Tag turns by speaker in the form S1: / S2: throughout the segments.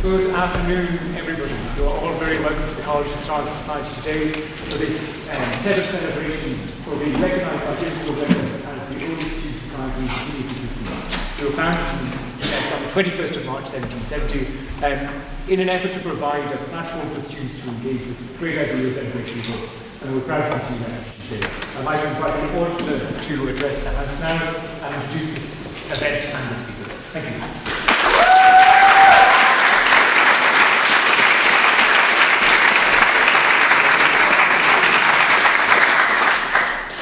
S1: Good afternoon, everybody. You're all very welcome to the College Historical Society today for this set of celebrations where we recognise our Guinness World Records as the oldest student society in TCDSU. We were founded on the 21st of March 1770 in an effort to provide a platform for students to engage with great ideas and great people. And we're proud to have you today. I'd like to invite the auditor to address the House now and introduce this event and the speakers. Thank you.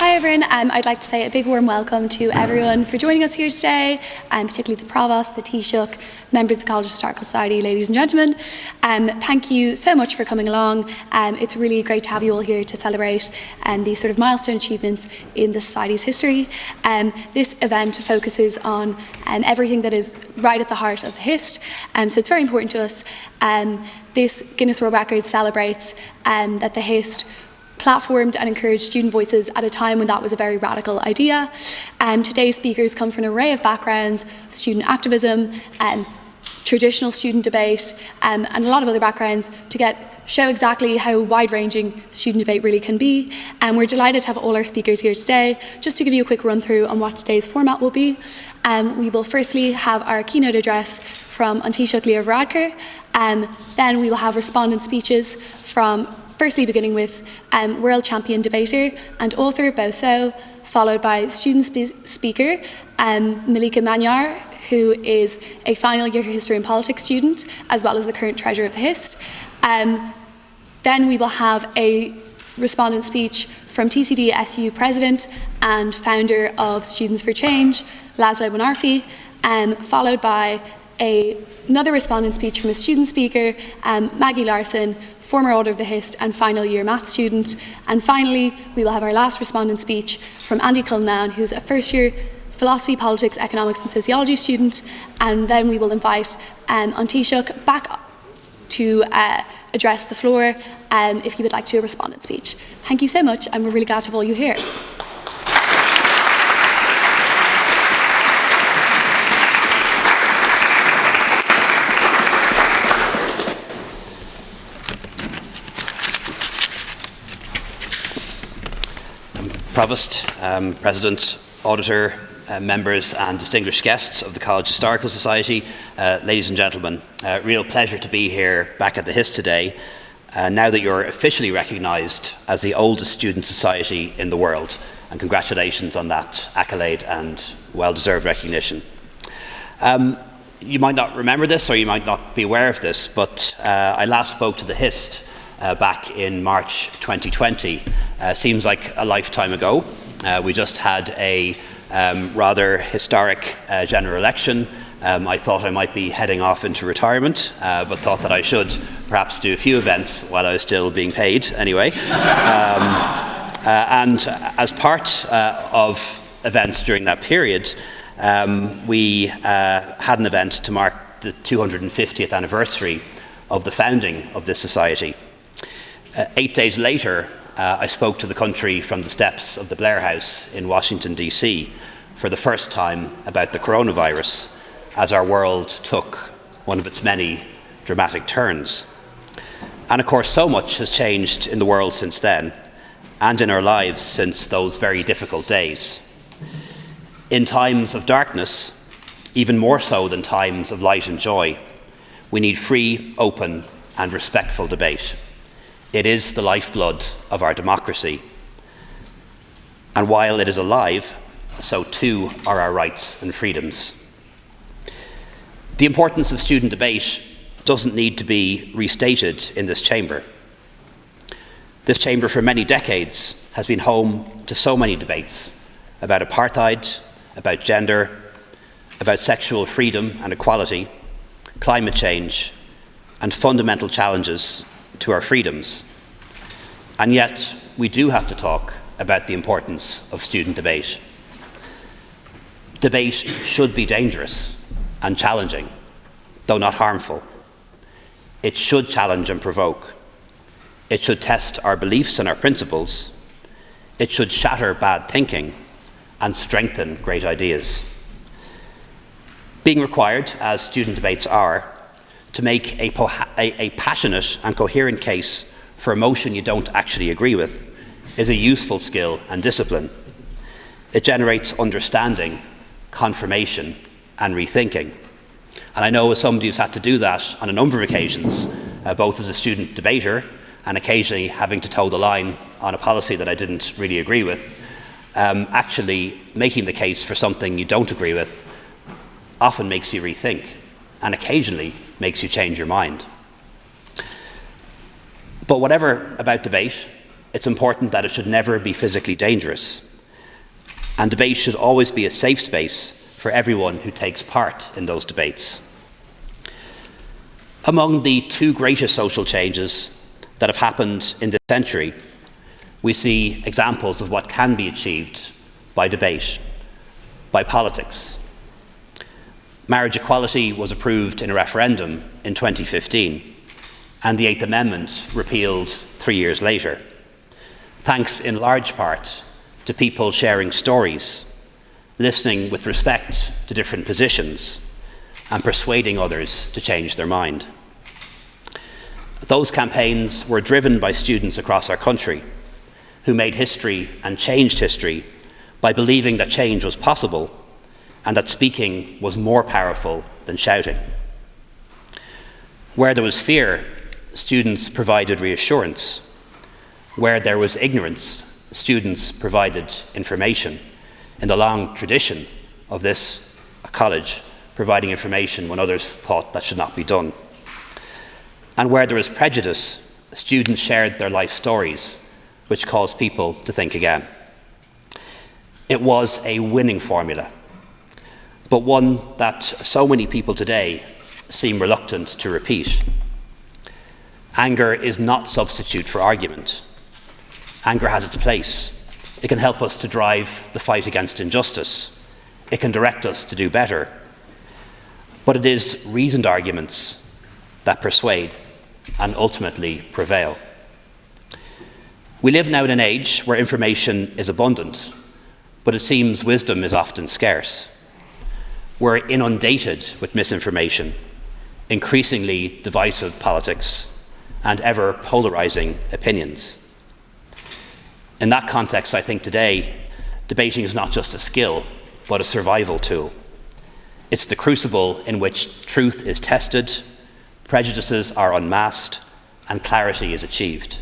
S2: Hi everyone, I'd like to say a big warm welcome to everyone for joining us here today, particularly the Provost, the Taoiseach, members of the College Historical Society, ladies and gentlemen. Thank you so much for coming along. It's really great to have you all here to celebrate these sort of milestone achievements in the Society's history. This event focuses on everything that is right at the heart of the Hist, so it's very important to us. This Guinness World Records celebrates that the Hist platformed and encouraged student voices at a time when that was a very radical idea. Today's speakers come from an array of backgrounds: student activism, traditional student debate, and a lot of other backgrounds to show exactly how wide-ranging student debate really can be. And we're delighted to have all our speakers here today. Just to give you a quick run-through on what today's format will be, we will firstly have our keynote address from Taoiseach Leo Varadkar. Then we will have respondent speeches from firstly beginning with world champion debater and author Bo Seo, followed by student speaker Malika Maniar, who is a final year history and politics student, as well as the current treasurer of the Hist. Then we will have a respondent speech from TCDSU President and founder of Students for Change, Lazo Berari, followed by another respondent speech from a student speaker, Maggie Larson, former Auditor of the Hist and final year maths student. And finally, we will have our last respondent speech from Andy Cullinan, who's a first year philosophy, politics, economics and sociology student. And then we will invite Taoiseach back to address the floor if he would like to do a respondent speech. Thank you so much, and we're really glad to have all you here.
S3: Provost, President, Auditor, members and distinguished guests of the College Historical Society, ladies and gentlemen, real pleasure to be here back at the Hist today, now that you're officially recognised as the oldest student society in the world, and congratulations on that accolade and well-deserved recognition. You might not remember this, or you might not be aware of this, but I last spoke to the Hist back in March 2020. Seems like a lifetime ago. We just had a rather historic general election. I thought I might be heading off into retirement, but thought that I should perhaps do a few events while I was still being paid anyway. And as part of events during that period, we had an event to mark the 250th anniversary of the founding of this society. 8 days later, I spoke to the country from the steps of the Blair House in Washington, D.C. for the first time about the coronavirus, as our world took one of its many dramatic turns. And of course, so much has changed in the world since then, and in our lives since those very difficult days. In times of darkness, even more so than times of light and joy, we need free, open, and respectful debate. It is the lifeblood of our democracy. And while it is alive, so too are our rights and freedoms. The importance of student debate doesn't need to be restated in this chamber. This chamber for many decades has been home to so many debates about apartheid, about gender, about sexual freedom and equality, climate change, and fundamental challenges to our freedoms. And yet, we do have to talk about the importance of student debate. Debate should be dangerous and challenging, though not harmful. It should challenge and provoke. It should test our beliefs and our principles. It should shatter bad thinking and strengthen great ideas. Being required, as student debates are, to make a passionate and coherent case for a motion you don't actually agree with is a useful skill and discipline. It generates understanding, confirmation, and rethinking. And I know as somebody who's had to do that on a number of occasions, both as a student debater and occasionally having to toe the line on a policy that I didn't really agree with, actually making the case for something you don't agree with often makes you rethink and occasionally makes you change your mind. But whatever about debate, it's important that it should never be physically dangerous. And debate should always be a safe space for everyone who takes part in those debates. Among the two greatest social changes that have happened in this century, we see examples of what can be achieved by debate, by politics. Marriage equality was approved in a referendum in 2015, and the Eighth Amendment repealed 3 years later, thanks in large part to people sharing stories, listening with respect to different positions, and persuading others to change their mind. Those campaigns were driven by students across our country who made history and changed history by believing that change was possible and that speaking was more powerful than shouting. Where there was fear, students provided reassurance. Where there was ignorance, students provided information, in the long tradition of this college providing information when others thought that should not be done. And where there was prejudice, students shared their life stories, which caused people to think again. It was a winning formula, but one that so many people today seem reluctant to repeat. Anger is not substitute for argument. Anger has its place. It can help us to drive the fight against injustice. It can direct us to do better. But it is reasoned arguments that persuade and ultimately prevail. We live now in an age where information is abundant, but it seems wisdom is often scarce. We're inundated with misinformation, increasingly divisive politics, and ever polarizing opinions. In that context, I think today, debating is not just a skill, but a survival tool. It's the crucible in which truth is tested, prejudices are unmasked, and clarity is achieved.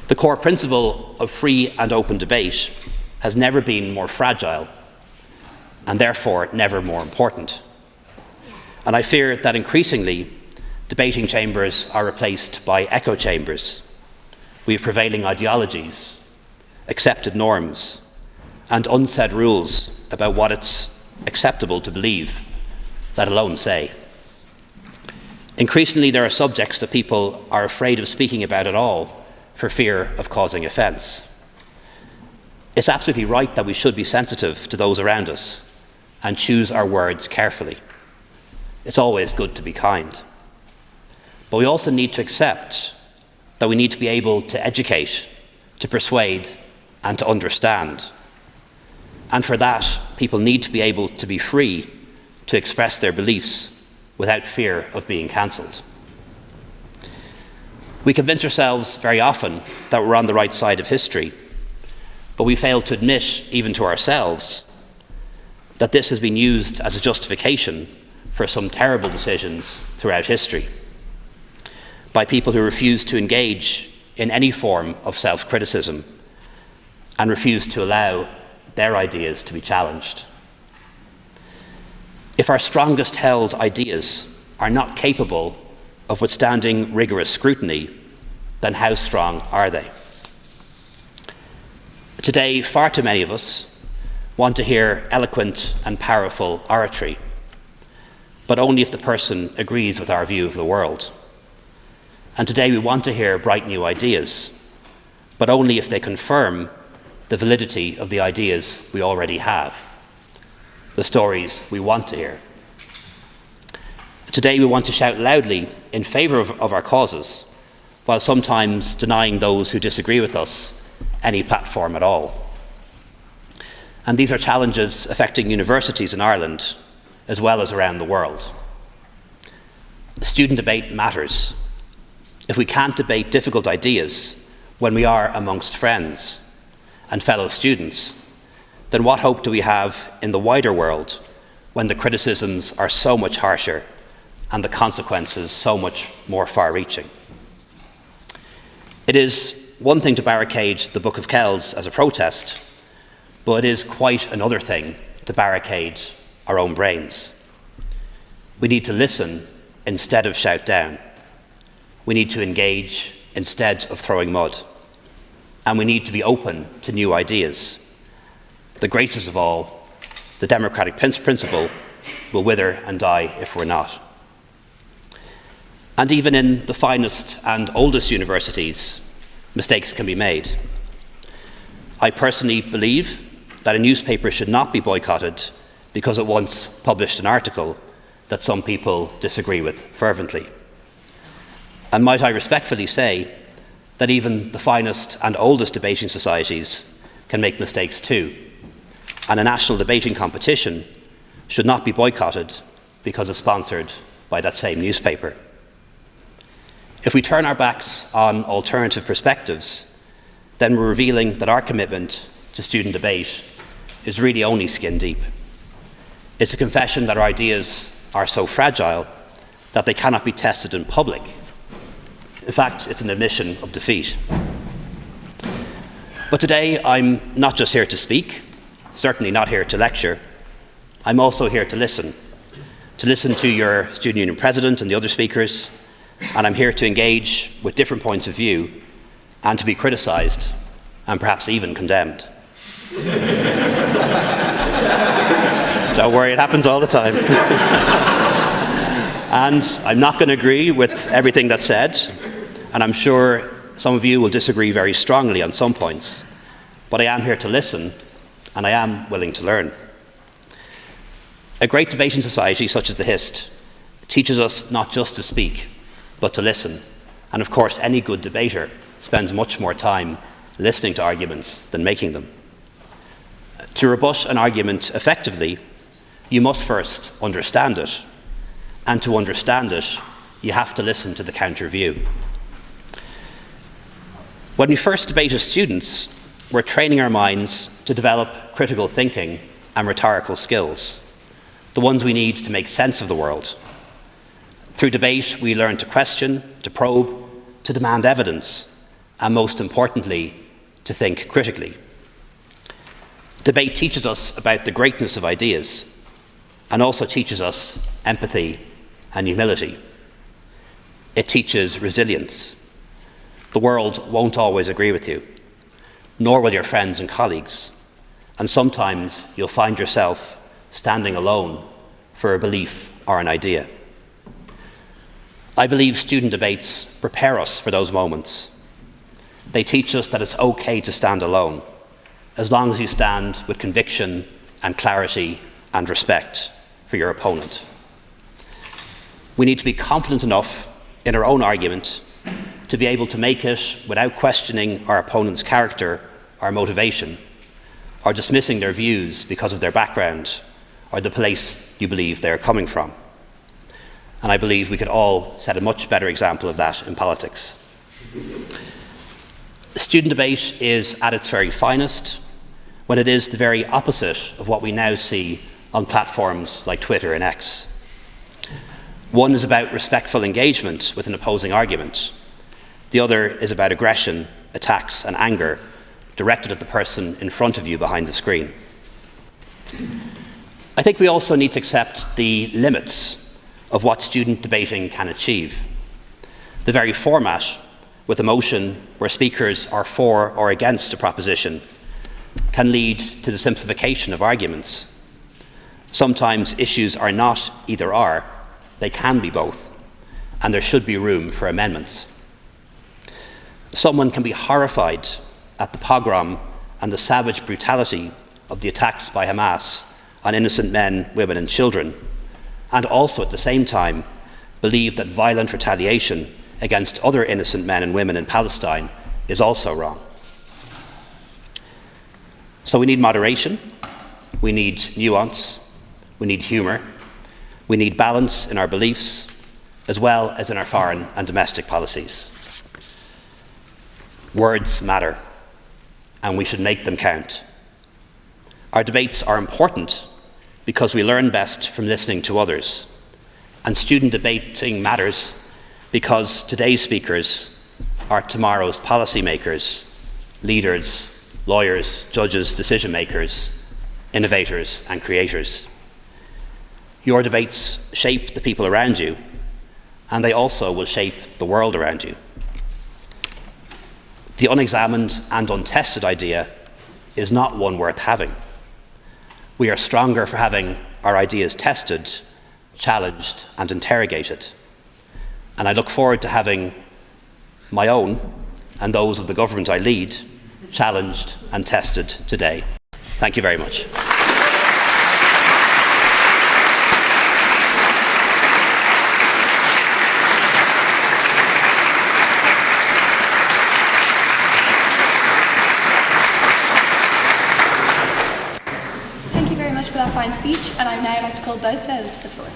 S3: The core principle of free and open debate has never been more fragile, and therefore never more important. And I fear that increasingly, debating chambers are replaced by echo chambers. We have prevailing ideologies, accepted norms, and unsaid rules about what it's acceptable to believe, let alone say. Increasingly, there are subjects that people are afraid of speaking about at all for fear of causing offence. It's absolutely right that we should be sensitive to those around us and choose our words carefully. It's always good to be kind. But we also need to accept that we need to be able to educate, to persuade, and to understand. And for that, people need to be able to be free to express their beliefs without fear of being cancelled. We convince ourselves very often that we're on the right side of history, but we fail to admit, even to ourselves, that this has been used as a justification for some terrible decisions throughout history by people who refuse to engage in any form of self-criticism and refuse to allow their ideas to be challenged. If our strongest held ideas are not capable of withstanding rigorous scrutiny, then how strong are they? Today, far too many of us want to hear eloquent and powerful oratory, but only if the person agrees with our view of the world. And today we want to hear bright new ideas, but only if they confirm the validity of the ideas we already have, the stories we want to hear. Today we want to shout loudly in favour of our causes, while sometimes denying those who disagree with us any platform at all. And these are challenges affecting universities in Ireland, as well as around the world. Student debate matters. If we can't debate difficult ideas when we are amongst friends and fellow students, then what hope do we have in the wider world when the criticisms are so much harsher and the consequences so much more far-reaching? It is one thing to barricade the Book of Kells as a protest, but it is quite another thing to barricade our own brains. We need to listen instead of shout down. We need to engage instead of throwing mud. And we need to be open to new ideas. The greatest of all, the democratic principle, will wither and die if we're not. And even in the finest and oldest universities, mistakes can be made. I personally believe that a newspaper should not be boycotted because it once published an article that some people disagree with fervently. And might I respectfully say that even the finest and oldest debating societies can make mistakes too, and a national debating competition should not be boycotted because it's sponsored by that same newspaper. If we turn our backs on alternative perspectives, then we're revealing that our commitment to student debate is really only skin deep. It's a confession that our ideas are so fragile that they cannot be tested in public. In fact, it's an admission of defeat. But today, I'm not just here to speak, certainly not here to lecture. I'm also here to listen to your student union president and the other speakers, and I'm here to engage with different points of view and to be criticised and perhaps even condemned. Don't worry, it happens all the time. And I'm not going to agree with everything that's said, and I'm sure some of you will disagree very strongly on some points, but I am here to listen, and I am willing to learn. A great debating society such as the HIST teaches us not just to speak, but to listen. And of course, any good debater spends much more time listening to arguments than making them. To rebut an argument effectively, you must first understand it. And to understand it, you have to listen to the counter view. When we first debate as students, we're training our minds to develop critical thinking and rhetorical skills, the ones we need to make sense of the world. Through debate, we learn to question, to probe, to demand evidence, and most importantly, to think critically. Debate teaches us about the greatness of ideas and also teaches us empathy and humility. It teaches resilience. The world won't always agree with you, nor will your friends and colleagues, and sometimes you'll find yourself standing alone for a belief or an idea. I believe student debates prepare us for those moments. They teach us that it's okay to stand alone, as long as you stand with conviction and clarity and respect for your opponent. We need to be confident enough in our own argument to be able to make it without questioning our opponent's character or motivation, or dismissing their views because of their background or the place you believe they're coming from. And I believe we could all set a much better example of that in politics. Student debate is at its very finest when it is the very opposite of what we now see on platforms like Twitter and X. One is about respectful engagement with an opposing argument. The other is about aggression, attacks, and anger directed at the person in front of you behind the screen. I think we also need to accept the limits of what student debating can achieve. The very format, with a motion where speakers are for or against a proposition, can lead to the simplification of arguments. Sometimes issues are not either or, they can be both, and there should be room for amendments. Someone can be horrified at the pogrom and the savage brutality of the attacks by Hamas on innocent men, women and children, and also at the same time believe that violent retaliation against other innocent men and women in Palestine is also wrong. So we need moderation, we need nuance, we need humour, we need balance in our beliefs, as well as in our foreign and domestic policies. Words matter, and we should make them count. Our debates are important because we learn best from listening to others, and student debating matters because today's speakers are tomorrow's policymakers, leaders, lawyers, judges, decision makers, innovators and creators. Your debates shape the people around you, and they also will shape the world around you. The unexamined and untested idea is not one worth having. We are stronger for having our ideas tested, challenged and interrogated. And I look forward to having my own and those of the government I lead challenged and tested today. Thank you very much.
S2: Thank you very much for that fine speech, and I'd now like to call Bo Seo to the floor.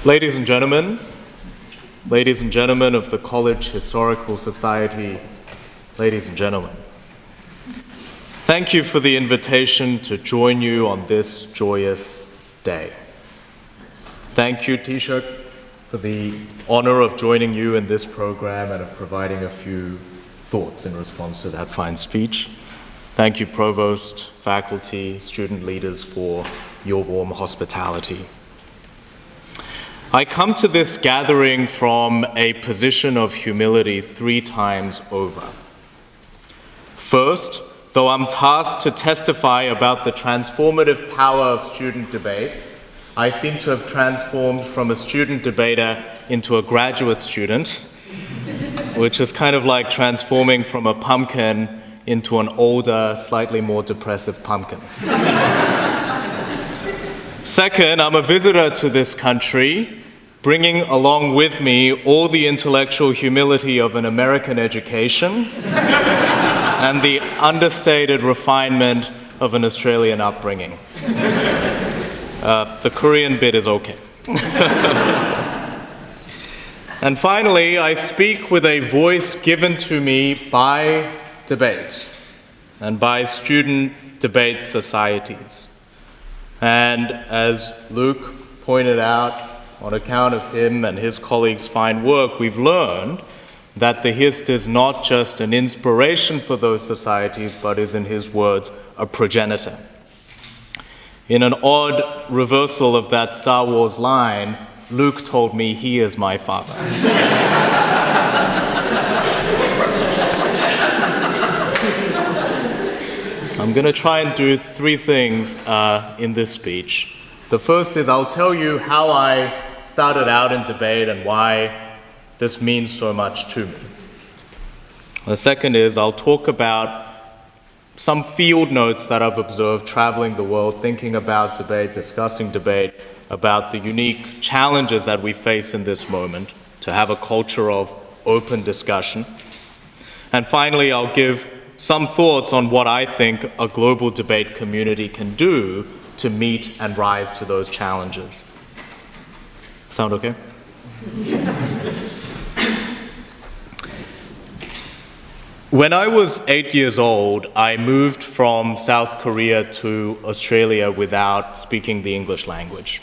S4: Ladies and gentlemen of the College Historical Society, ladies and gentlemen, thank you for the invitation to join you on this joyous day. Thank you, Taoiseach, for the honor of joining you in this program and of providing a few thoughts in response to that fine speech. Thank you, Provost, faculty, student leaders, for your warm hospitality. I come to this gathering from a position of humility 3 times over. First, though I'm tasked to testify about the transformative power of student debate, I seem to have transformed from a student debater into a graduate student, which is kind of like transforming from a pumpkin into an older, slightly more depressive pumpkin. Second, I'm a visitor to this country, bringing along with me all the intellectual humility of an American education and the understated refinement of an Australian upbringing. The Korean bit is okay. And finally, I speak with a voice given to me by debate and by student debate societies. And as Luke pointed out, on account of him and his colleagues' fine work, we've learned that the HIST is not just an inspiration for those societies, but is, in his words, a progenitor. In an odd reversal of that Star Wars line, Luke told me he is my father. I'm going to try and do 3 things in this speech. The first is I'll tell you how I started out in debate and why this means so much to me. The second is I'll talk about some field notes that I've observed traveling the world, thinking about debate, discussing debate, about the unique challenges that we face in this moment, to have a culture of open discussion. And finally, I'll give some thoughts on what I think a global debate community can do to meet and rise to those challenges. Sound okay? When I was 8 years old, I moved from South Korea to Australia without speaking the English language.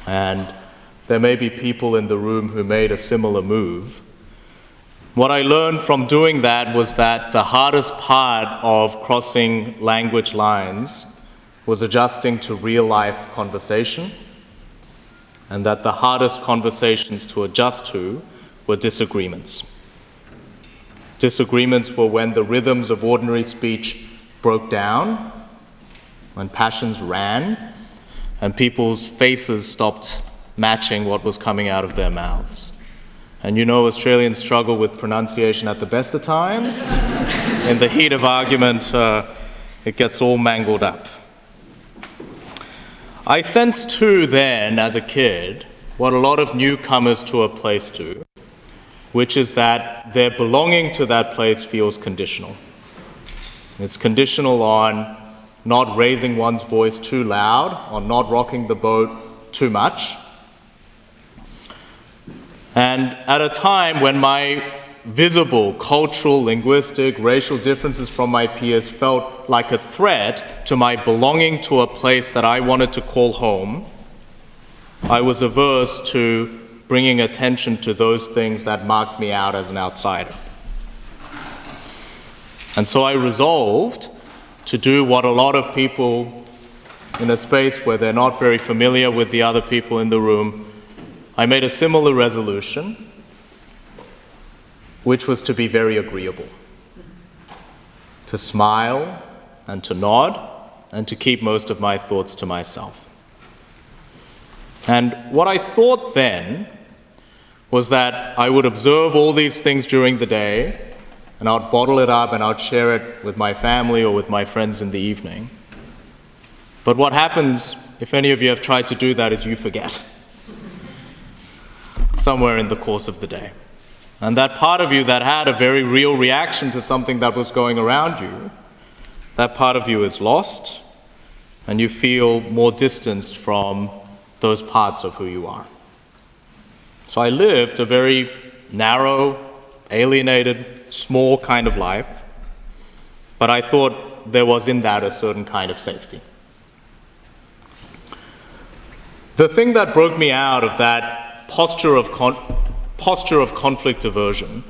S4: And there may be people in the room who made a similar move. What I learned from doing that was that the hardest part of crossing language lines was adjusting to real-life conversation, and that the hardest conversations to adjust to were disagreements. Disagreements were when the rhythms of ordinary speech broke down, when passions ran, and people's faces stopped matching what was coming out of their mouths. And you know Australians struggle with pronunciation at the best of times. In the heat of argument, it gets all mangled up. I sensed too then, as a kid, what a lot of newcomers to a place do, which is that their belonging to that place feels conditional. It's conditional on not raising one's voice too loud, on not rocking the boat too much. And at a time when my visible cultural, linguistic, racial differences from my peers felt like a threat to my belonging to a place that I wanted to call home, I was averse to bringing attention to those things that marked me out as an outsider. And so I resolved to do what a lot of people in a space where they're not very familiar with the other people in the room. I made a similar resolution, which was to be very agreeable, to smile and to nod, and to keep most of my thoughts to myself. And what I thought then was that I would observe all these things during the day, and I'd bottle it up and I'd share it with my family or with my friends in the evening. But what happens, if any of you have tried to do that, is you forget somewhere in the course of the day. And that part of you that had a very real reaction to something that was going around you, that part of you is lost, and you feel more distanced from those parts of who you are. So I lived a very narrow, alienated, small kind of life, but I thought there was in that a certain kind of safety. The thing that broke me out of that posture of conflict aversion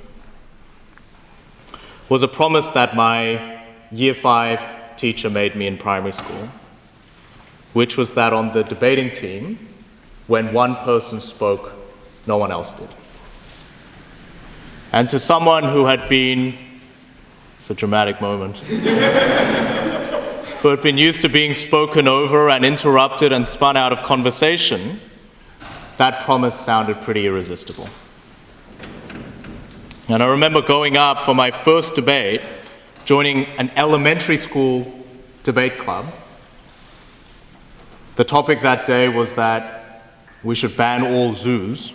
S4: was a promise that my Year 5 teacher made me in primary school, which was that on the debating team, when one person spoke, no one else did. And to someone who had been, it's a dramatic moment, who had been used to being spoken over and interrupted and spun out of conversation, that promise sounded pretty irresistible. And I remember going up for my first debate, joining an elementary school debate club. The topic that day was that we should ban all zoos.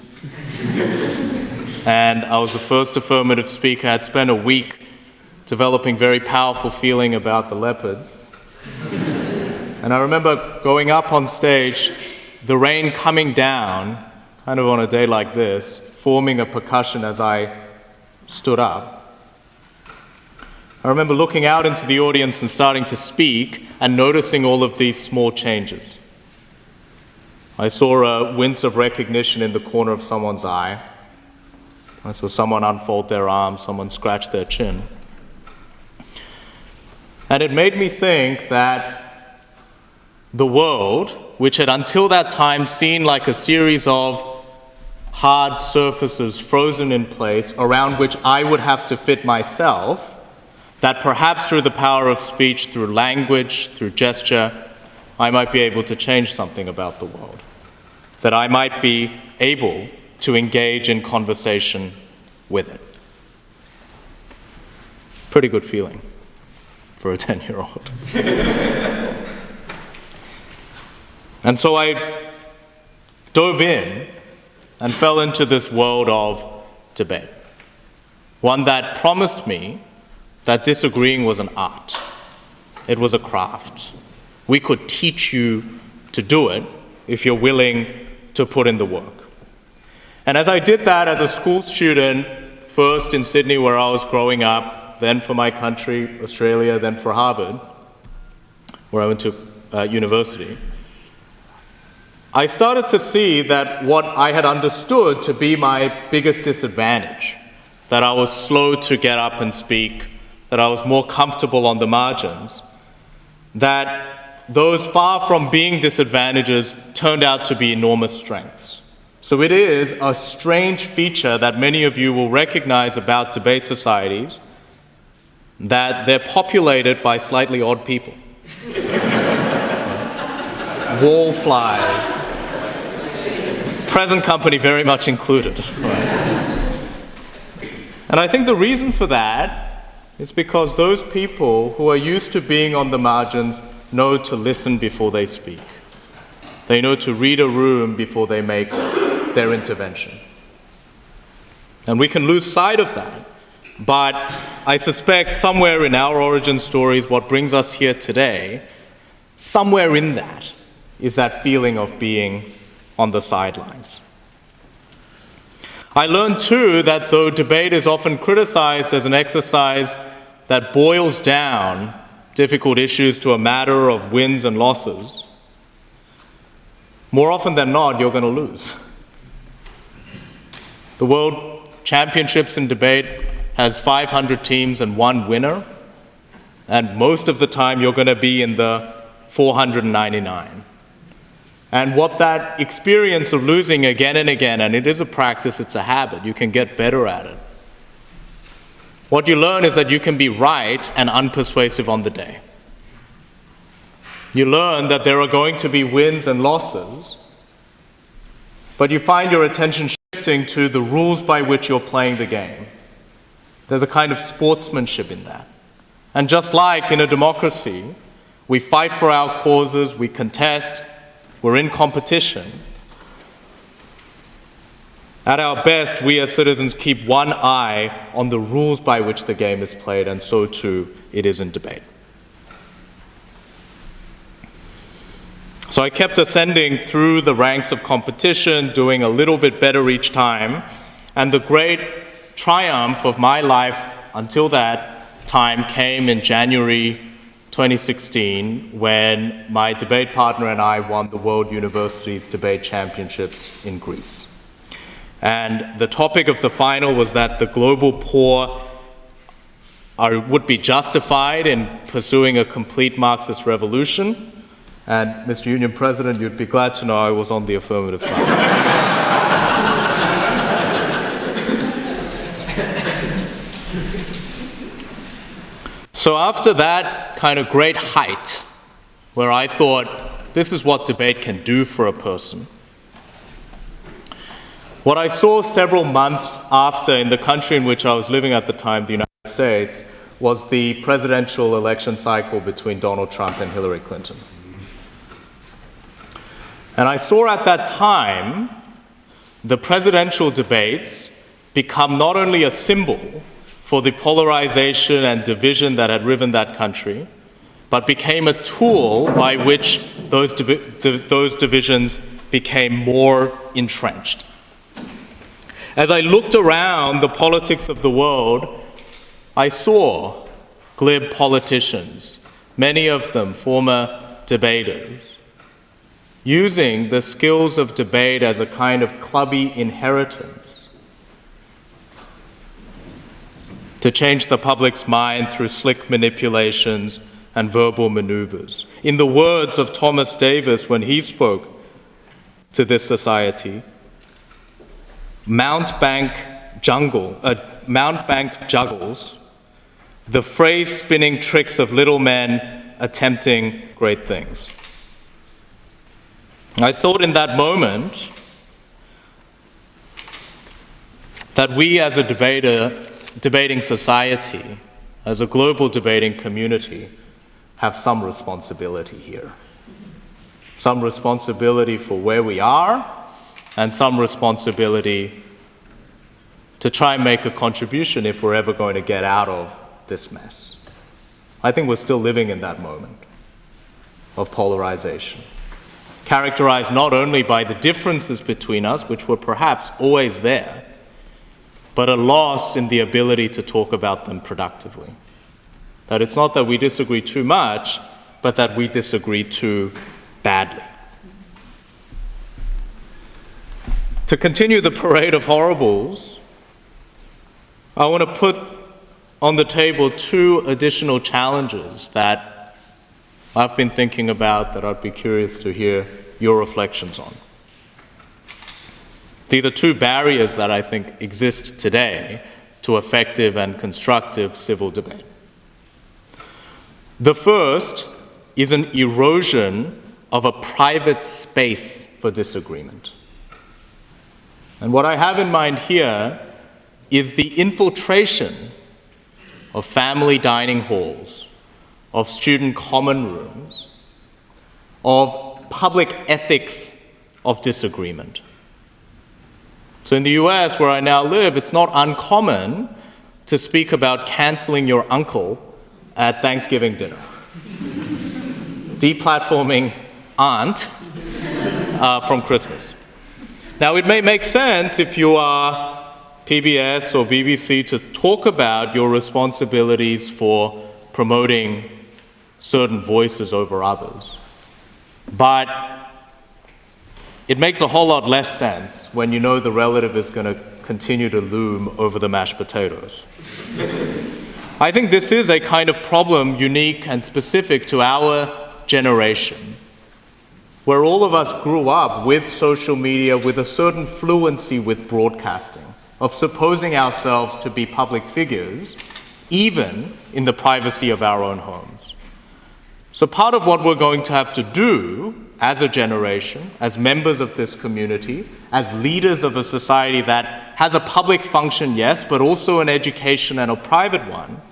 S4: And I was the first affirmative speaker. I had spent a week developing very powerful feeling about the leopards. And I remember going up on stage, the rain coming down, kind of on a day like this, forming a percussion as I stood up. I remember looking out into the audience and starting to speak and noticing all of these small changes. I saw a wince of recognition in the corner of someone's eye. I saw someone unfold their arms, someone scratch their chin. And it made me think that the world, which had until that time seemed like a series of hard surfaces frozen in place around which I would have to fit myself, that perhaps through the power of speech, through language, through gesture, I might be able to change something about the world. That I might be able to engage in conversation with it. Pretty good feeling for a 10-year-old. And so I dove in and fell into this world of debate. One that promised me that disagreeing was an art. It was a craft. We could teach you to do it if you're willing to put in the work. And as I did that as a school student, first in Sydney where I was growing up, then for my country, Australia, then for Harvard, where I went to university, I started to see that what I had understood to be my biggest disadvantage, that I was slow to get up and speak, that I was more comfortable on the margins, that those far from being disadvantages turned out to be enormous strengths. So it is a strange feature that many of you will recognize about debate societies, that they're populated by slightly odd people. Wallflies, present company very much included. Right? And I think the reason for that is because those people who are used to being on the margins know to listen before they speak. They know to read a room before they make their intervention. And we can lose sight of that. But I suspect somewhere in our origin stories, what brings us here today, somewhere in that is that feeling of being on the sidelines. I learned too that though debate is often criticized as an exercise that boils down difficult issues to a matter of wins and losses, more often than not, you're going to lose. The World Championships in debate has 500 teams and one winner, and most of the time you're going to be in the 499. And what that experience of losing again and again, and it is a practice, it's a habit, you can get better at it. What you learn is that you can be right and unpersuasive on the day. You learn that there are going to be wins and losses, but you find your attention shifting to the rules by which you're playing the game. There's a kind of sportsmanship in that. And just like in a democracy, we fight for our causes, we contest, we're in competition. At our best, we as citizens keep one eye on the rules by which the game is played, and so too it is in debate. So I kept ascending through the ranks of competition, doing a little bit better each time, and the great triumph of my life until that time came in January 2016 when my debate partner and I won the World Universities Debate Championships in Greece. And the topic of the final was that the global poor would be justified in pursuing a complete Marxist revolution. And Mr. Union President, you'd be glad to know I was on the affirmative side. So after that kind of great height, where I thought, this is what debate can do for a person, what I saw several months after in the country in which I was living at the time, the United States, was the presidential election cycle between Donald Trump and Hillary Clinton. And I saw at that time the presidential debates become not only a symbol for the polarization and division that had riven that country, but became a tool by which those divisions became more entrenched. As I looked around the politics of the world, I saw glib politicians, many of them former debaters, using the skills of debate as a kind of clubby inheritance to change the public's mind through slick manipulations and verbal maneuvers. In the words of Thomas Davis when he spoke to this society, Mountebank juggles the phrase-spinning tricks of little men attempting great things. I thought in that moment that we as a debating society, as a global debating community, have some responsibility here. Some responsibility for where we are, and some responsibility to try and make a contribution if we're ever going to get out of this mess. I think we're still living in that moment of polarization, characterized not only by the differences between us, which were perhaps always there, but a loss in the ability to talk about them productively. That it's not that we disagree too much, but that we disagree too badly. To continue the parade of horribles, I want to put on the table two additional challenges that I've been thinking about that I'd be curious to hear your reflections on. These are two barriers that I think exist today to effective and constructive civil debate. The first is an erosion of a private space for disagreement. And what I have in mind here is the infiltration of family dining halls, of student common rooms, of public ethics of disagreement. So in the US, where I now live, it's not uncommon to speak about canceling your uncle at Thanksgiving dinner. Deplatforming aunt from Christmas. Now, it may make sense if you are PBS or BBC to talk about your responsibilities for promoting certain voices over others. But it makes a whole lot less sense when you know the relative is going to continue to loom over the mashed potatoes. I think this is a kind of problem unique and specific to our generation, where all of us grew up with social media with a certain fluency with broadcasting, of supposing ourselves to be public figures, even in the privacy of our own homes. So part of what we're going to have to do as a generation, as members of this community, as leaders of a society that has a public function, yes, but also an education and a private one,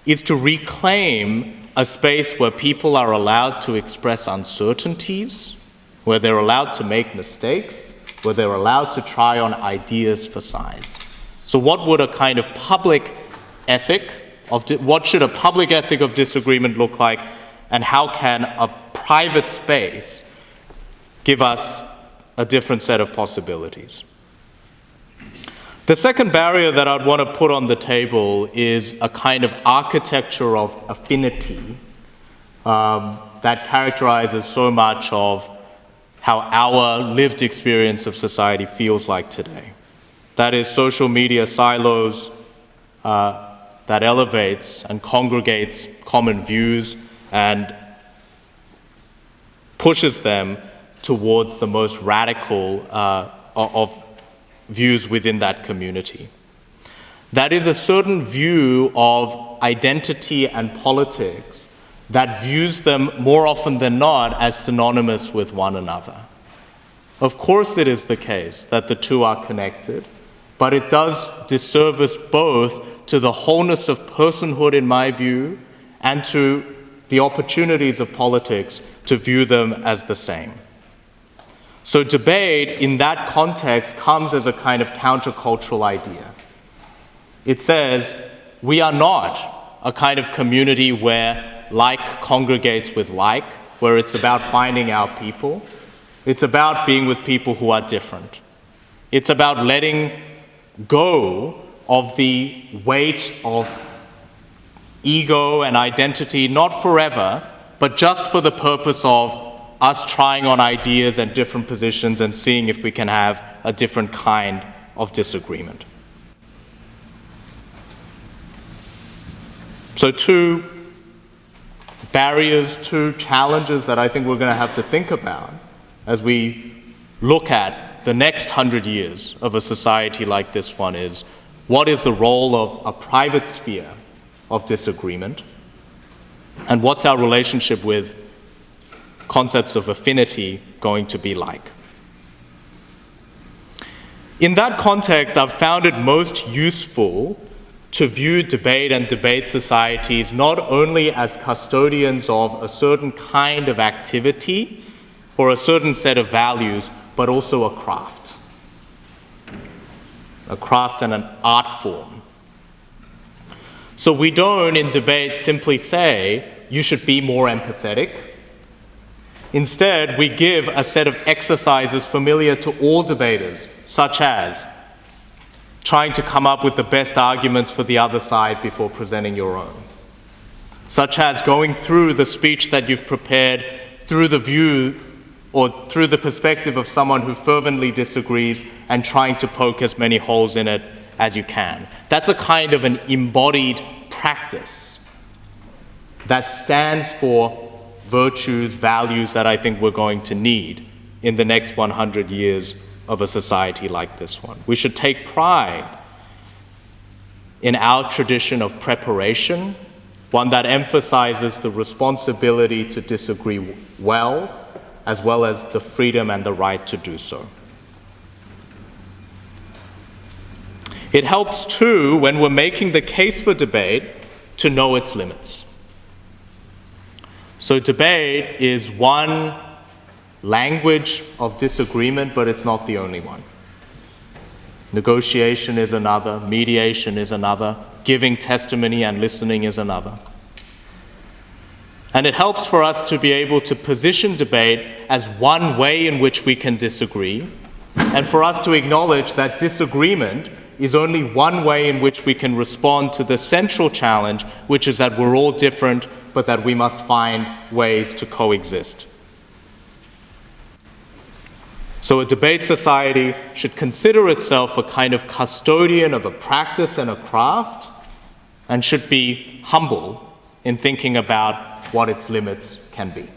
S4: is to reclaim a space where people are allowed to express uncertainties, where they're allowed to make mistakes, where they're allowed to try on ideas for size. So what would a kind of public ethic what should a public ethic of disagreement look like, and how can a private space give us a different set of possibilities? The second barrier that I'd want to put on the table is a kind of architecture of affinity that characterizes so much of how our lived experience of society feels like today. That is social media silos that elevates and congregates common views and pushes them towards the most radical of views within that community. That is a certain view of identity and politics that views them more often than not as synonymous with one another. Of course it is the case that the two are connected, but it does disservice both to the wholeness of personhood, in my view, and to the opportunities of politics to view them as the same. So debate in that context comes as a kind of countercultural idea. It says, we are not a kind of community where like congregates with like, where it's about finding our people. It's about being with people who are different. It's about letting go of the weight of ego and identity, not forever, but just for the purpose of us trying on ideas and different positions and seeing if we can have a different kind of disagreement. So two barriers, two challenges that I think we're going to have to think about as we look at the next 100 years of a society like this one is, what is the role of a private sphere of disagreement? And what's our relationship with concepts of affinity going to be like? In that context, I've found it most useful to view debate and debate societies not only as custodians of a certain kind of activity or a certain set of values, but also a craft and an art form. So we don't, in debate, simply say, you should be more empathetic. Instead, we give a set of exercises familiar to all debaters, such as trying to come up with the best arguments for the other side before presenting your own, such as going through the speech that you've prepared through the view or through the perspective of someone who fervently disagrees and trying to poke as many holes in it as you can. That's a kind of an embodied practice that stands for virtues, values that I think we're going to need in the next 100 years of a society like this one. We should take pride in our tradition of preparation, one that emphasizes the responsibility to disagree well as the freedom and the right to do so. It helps too, when we're making the case for debate, to know its limits. So debate is one language of disagreement, but it's not the only one. Negotiation is another. Mediation is another. Giving testimony and listening is another. And it helps for us to be able to position debate as one way in which we can disagree, and for us to acknowledge that disagreement is only one way in which we can respond to the central challenge, which is that we're all different, but that we must find ways to coexist. So a debate society should consider itself a kind of custodian of a practice and a craft, and should be humble in thinking about what its limits can be.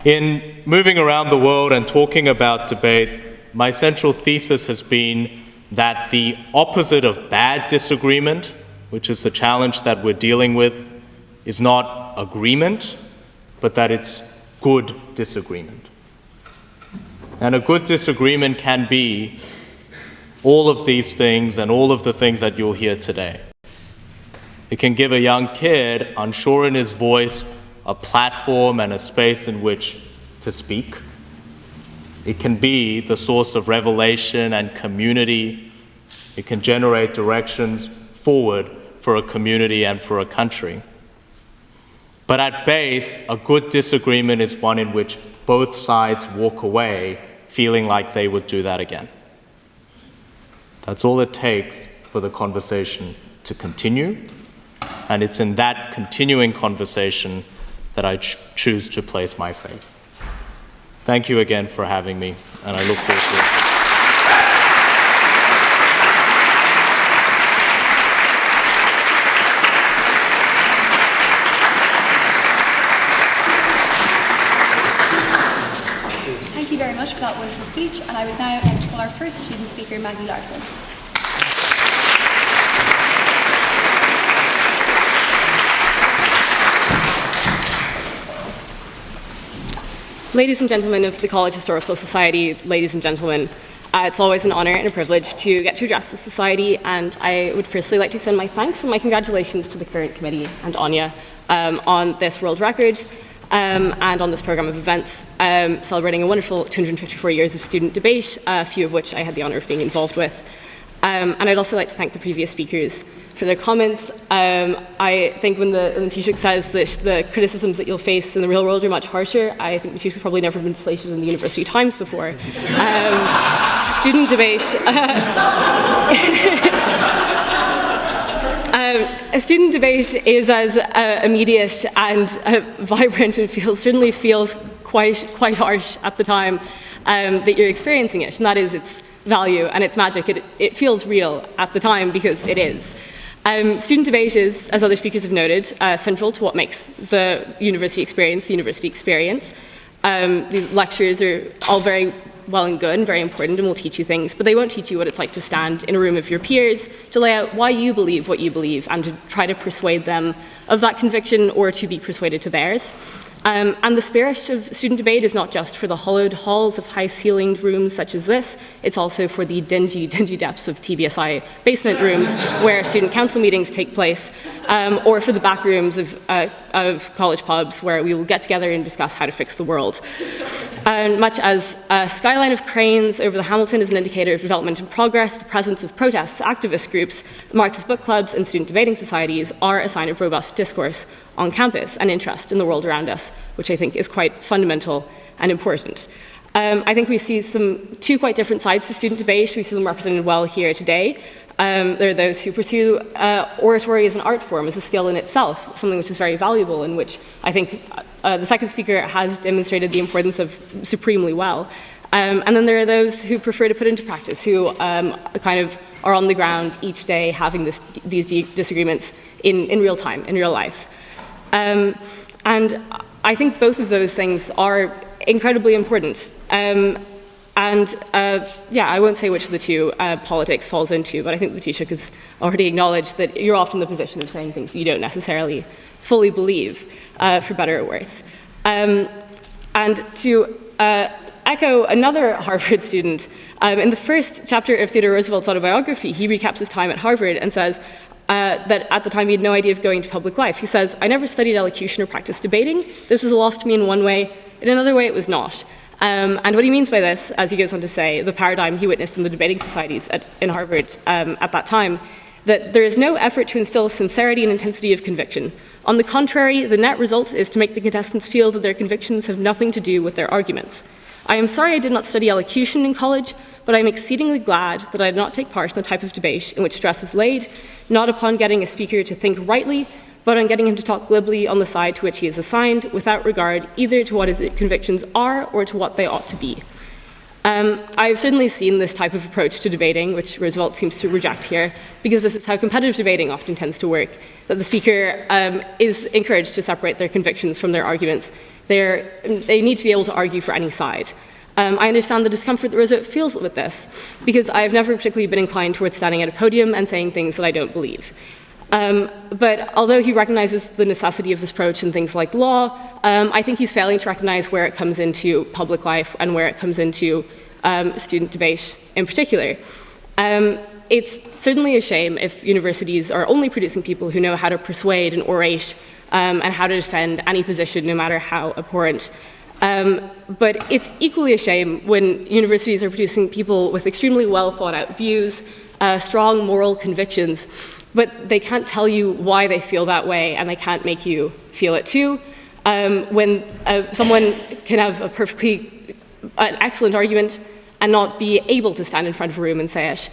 S4: In moving around the world and talking about debate, my central thesis has been that the opposite of bad disagreement, which is the challenge that we're dealing with, is not agreement, but that it's good disagreement. And a good disagreement can be all of these things and all of the things that you'll hear today. It can give a young kid, unsure in his voice, a platform and a space in which to speak. It can be the source of revelation and community. It can generate directions forward for a community and for a country. But at base, a good disagreement is one in which both sides walk away feeling like they would do that again. That's all it takes for the conversation to continue. And it's in that continuing conversation that I choose to place my faith. Thank you again for having me, and I look forward to it.
S2: Thank you very much for that wonderful speech, and I would now like to call our first student speaker, Maggie Larson.
S5: Ladies and gentlemen of the College Historical Society, ladies and gentlemen, it's always an honour and a privilege to get to address the Society, and I would firstly like to extend my thanks and my congratulations to the current committee and Áine on this world record and on this programme of events, celebrating a wonderful 254 years of student debate, a few of which I had the honour of being involved with. And I'd also like to thank the previous speakers for their comments. I think when the Taoiseach says that the criticisms that you'll face in the real world are much harsher, I think the Taoiseach's probably never been slated in the University Times before. Student debate. A student debate is as immediate and vibrant and certainly feels quite harsh at the time that you're experiencing it, and that is its value and its magic. It feels real at the time because it is. Student debate is, as other speakers have noted, central to what makes the university experience. These lectures are all very well and good and very important and will teach you things, but they won't teach you what it's like to stand in a room of your peers, to lay out why you believe what you believe, and to try to persuade them of that conviction or to be persuaded to theirs. And the spirit of student debate is not just for the hollowed halls of high-ceilinged rooms such as this, it's also for the dingy depths of TBSI basement rooms where student council meetings take place, or for the back rooms of college pubs where we will get together and discuss how to fix the world. Much as a skyline of cranes over the Hamilton is an indicator of development and progress, the presence of protests, activist groups, Marxist book clubs, and student debating societies are a sign of robust discourse on campus and interest in the world around us, which I think is quite fundamental and important. I think we see two quite different sides to student debate. We see them represented well here today. There are those who pursue oratory as an art form, as a skill in itself, something which is very valuable, and which I think the second speaker has demonstrated the importance of supremely well. And then there are those who prefer to put into practice, who kind of are on the ground each day having these disagreements in real time, in real life. And I think both of those things are incredibly important. I won't say which of the two politics falls into, but I think the Taoiseach has already acknowledged that you're often in the position of saying things you don't necessarily fully believe, for better or worse. And to echo another Harvard student, in the first chapter of Theodore Roosevelt's autobiography, he recaps his time at Harvard and says, that at the time he had no idea of going into public life. He says, "I never studied elocution or practiced debating. This was a loss to me in one way. In another way, it was not. And what he means by this, as he goes on to say, the paradigm he witnessed in the debating societies in Harvard at that time, that there is no effort to instill sincerity and intensity of conviction. On the contrary, the net result is to make the contestants feel that their convictions have nothing to do with their arguments. I am sorry I did not study elocution in college, but I am exceedingly glad that I did not take part in the type of debate in which stress is laid, not upon getting a speaker to think rightly, but on getting him to talk glibly on the side to which he is assigned, without regard either to what his convictions are or to what they ought to be. I've certainly seen this type of approach to debating, which Roosevelt seems to reject here, because this is how competitive debating often tends to work, that the speaker is encouraged to separate their convictions from their arguments. They need to be able to argue for any side. I understand the discomfort that Roosevelt feels with this, because I've never particularly been inclined towards standing at a podium and saying things that I don't believe. But although he recognizes the necessity of this approach in things like law, I think he's failing to recognize where it comes into public life and where it comes into student debate in particular. It's certainly a shame if universities are only producing people who know how to persuade and orate and how to defend any position, no matter how abhorrent. But it's equally a shame when universities are producing people with extremely well thought out views, strong moral convictions, but they can't tell you why they feel that way, and they can't make you feel it too. When someone can have an excellent argument and not be able to stand in front of a room and say it,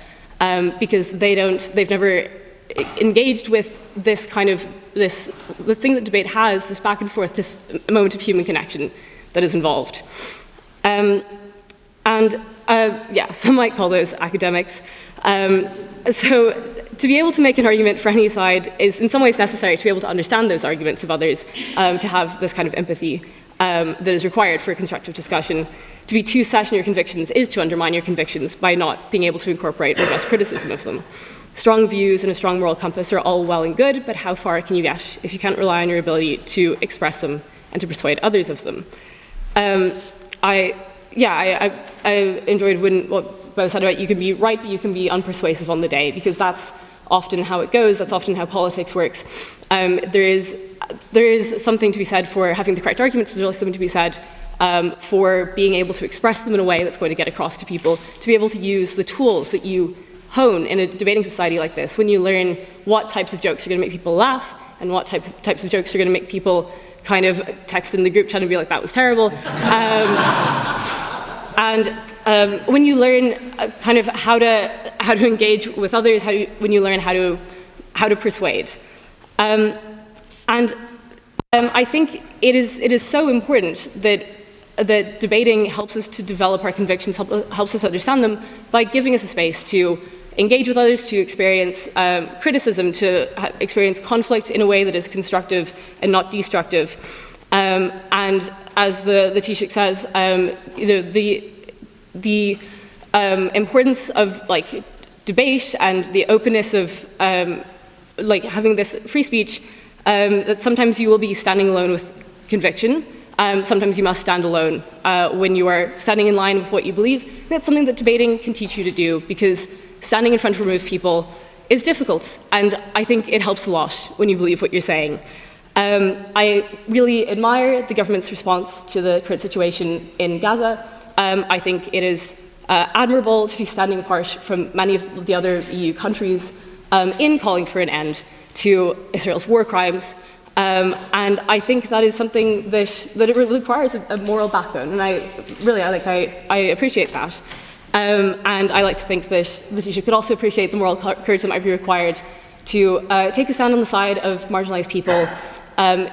S5: because they've never engaged with this kind of this thing that debate has, this back and forth, this moment of human connection that is involved. Some might call those academics. So to be able to make an argument for any side is in some ways necessary to be able to understand those arguments of others, to have this kind of empathy that is required for a constructive discussion. To be too set in your convictions is to undermine your convictions by not being able to incorporate robust criticism of them. Strong views and a strong moral compass are all well and good, but how far can you get if you can't rely on your ability to express them and to persuade others of them? I enjoyed what Bo said about you can be right, but you can be unpersuasive on the day, because that's often how it goes, that's often how politics works. There is something to be said for having the correct arguments, there's also something to be said for being able to express them in a way that's going to get across to people, to be able to use the tools that you hone in a debating society like this, when you learn what types of jokes are going to make people laugh and what types of jokes are going to make people kind of text in the group chat and be like, that was terrible. When you learn kind of how to engage with others, when you learn how to persuade. I think it is so important that debating helps us to develop our convictions, helps us to understand them by giving us a space to engage with others, to experience criticism, to experience conflict in a way that is constructive and not destructive. And as the Taoiseach says, the importance of debate and the openness of having this free speech, that sometimes you will be standing alone with conviction. Sometimes you must stand alone when you are standing in line with what you believe. That's something that debating can teach you to do, because standing in front of a room of people is difficult, and I think it helps a lot when you believe what you're saying. I really admire the government's response to the current situation in Gaza. I think it is admirable to be standing apart from many of the other EU countries in calling for an end to Israel's war crimes. And I think that is something that it requires a moral backbone, and I appreciate that. And I like to think that the Taoiseach could also appreciate the moral courage that might be required to take a stand on the side of marginalised people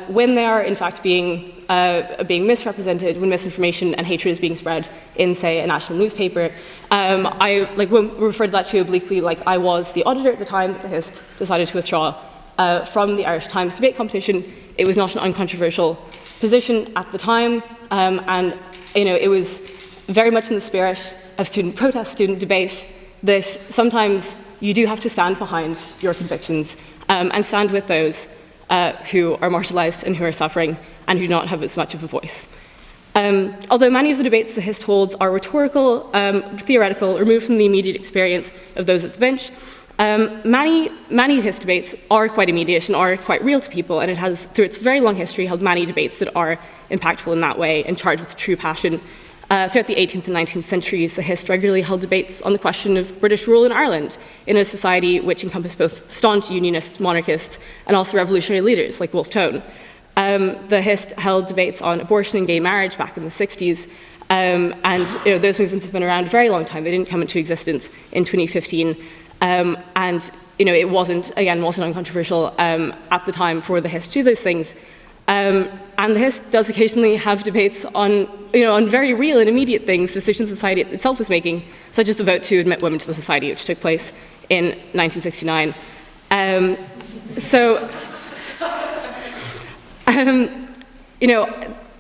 S5: when they are in fact being misrepresented, when misinformation and hatred is being spread in, say, a national newspaper. I won't refer to that too obliquely. I was the auditor at the time that the HIST decided to withdraw from the Irish Times debate competition. It was not an uncontroversial position at the time, and it was very much in the spirit of student protest, student debate, that sometimes you do have to stand behind your convictions and stand with those who are marginalised and who are suffering and who do not have as much of a voice. Although many of the debates the HIST holds are rhetorical, theoretical, removed from the immediate experience of those at the bench, many HIST debates are quite immediate and are quite real to people, and it has, through its very long history, held many debates that are impactful in that way and charged with true passion. Throughout the 18th and 19th centuries, the Hist regularly held debates on the question of British rule in Ireland, in a society which encompassed both staunch unionists, monarchists, and also revolutionary leaders like Wolfe Tone. The Hist held debates on abortion and gay marriage back in the 60s, and those movements have been around a very long time. They didn't come into existence in 2015, and it wasn't uncontroversial at the time for the Hist to do those things. And the Hist does occasionally have debates on very real and immediate things decisions society itself was making, such as the vote to admit women to the society, which took place in 1969.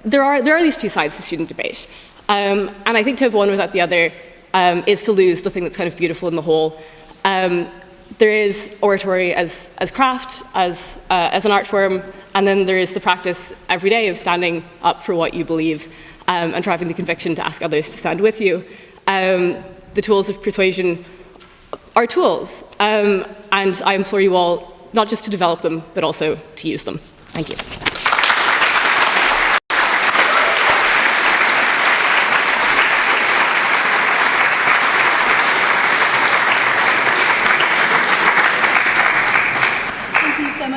S5: There are these two sides to student debate, and I think to have one without the other is to lose the thing that's kind of beautiful in the whole. There is oratory as craft, as an art form, and then there is the practice every day of standing up for what you believe and driving the conviction to ask others to stand with you. The tools of persuasion are tools, and I implore you all not just to develop them, but also to use them. Thank you.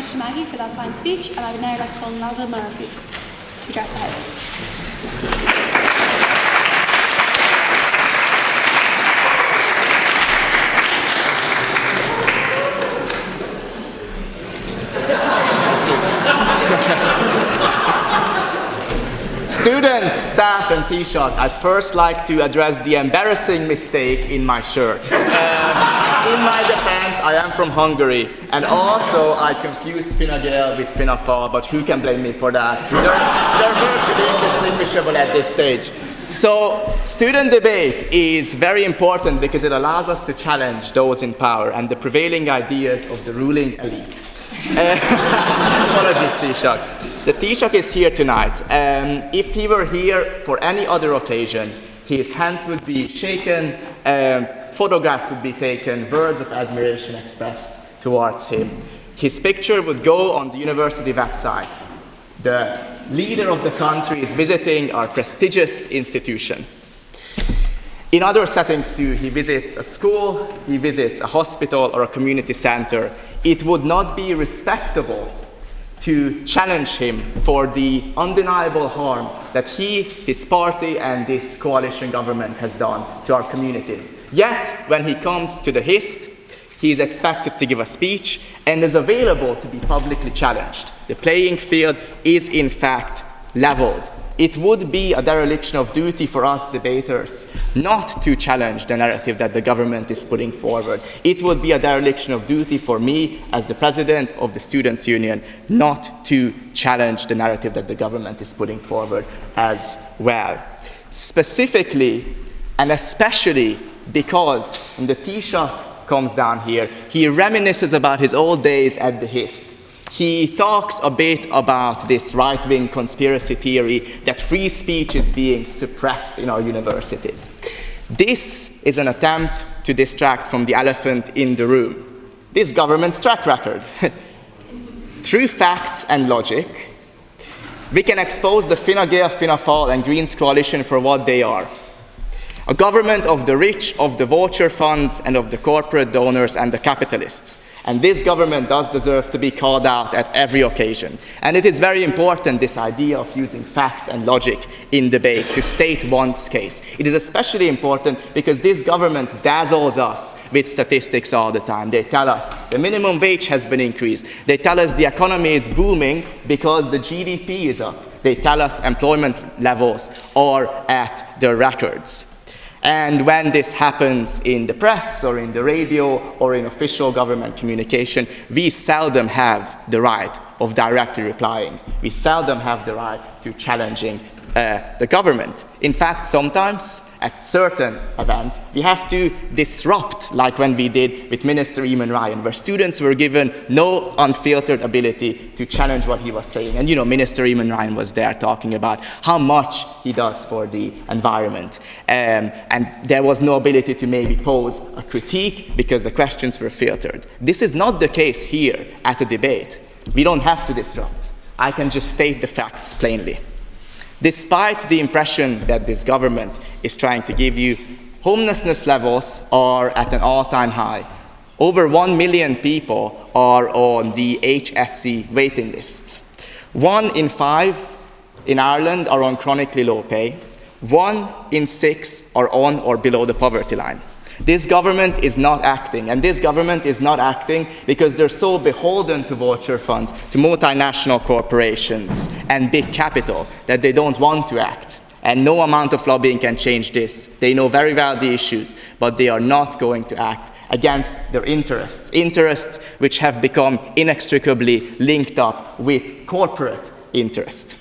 S2: To Maggie for that fine speech, and I would now like to call on Lazo Berari to address the House.
S6: Students, staff, and Taoiseach, I'd first like to address the embarrassing mistake in my shirt. In my defense, I am from Hungary, and also I confuse Fine Gael with Fianna Fáil, but who can blame me for that? They're virtually indistinguishable at this stage. So, student debate is very important because it allows us to challenge those in power and the prevailing ideas of the ruling elite. Apologies, Taoiseach. The Taoiseach is here tonight. If he were here for any other occasion, his hands would be shaken, photographs would be taken, words of admiration expressed towards him. His picture would go on the university website. The leader of the country is visiting our prestigious institution. In other settings too, he visits a school, he visits a hospital or a community center. It would not be respectable to challenge him for the undeniable harm that he, his party, and this coalition government has done to our communities. Yet, when he comes to the Hist, he is expected to give a speech and is available to be publicly challenged. The playing field is, in fact, leveled. It would be a dereliction of duty for us debaters not to challenge the narrative that the government is putting forward. It would be a dereliction of duty for me as the president of the Students' Union not to challenge the narrative that the government is putting forward as well. Specifically, and especially because when the Taoiseach comes down here, he reminisces about his old days at the Hist. He talks a bit about this right-wing conspiracy theory that free speech is being suppressed in our universities. This is an attempt to distract from the elephant in the room, this government's track record. Through facts and logic, we can expose the Fine Gael, Fianna Fáil and Greens coalition for what they are. A government of the rich, of the voucher funds, and of the corporate donors and the capitalists. And this government does deserve to be called out at every occasion. And it is very important, this idea of using facts and logic in debate to state one's case. It is especially important because this government dazzles us with statistics all the time. They tell us the minimum wage has been increased. They tell us the economy is booming because the GDP is up. They tell us employment levels are at the records. And when this happens in the press or in the radio or in official government communication, we seldom have the right of directly replying. We seldom have the right to challenging the government. In fact, sometimes at certain events, we have to disrupt, like when we did with Minister Eamon Ryan, where students were given no unfiltered ability to challenge what he was saying. And Minister Eamon Ryan was there talking about how much he does for the environment. And there was no ability to maybe pose a critique because the questions were filtered. This is not the case here at a debate. We don't have to disrupt. I can just state the facts plainly. Despite the impression that this government is trying to give you, homelessness levels are at an all-time high. Over 1 million people are on the HSE waiting lists. 1 in 5 in Ireland are on chronically low pay. 1 in 6 are on or below the poverty line. This government is not acting, and this government is not acting because they're so beholden to voucher funds, to multinational corporations and big capital that they don't want to act. And no amount of lobbying can change this. They know very well the issues, but they are not going to act against their interests, interests which have become inextricably linked up with corporate interest.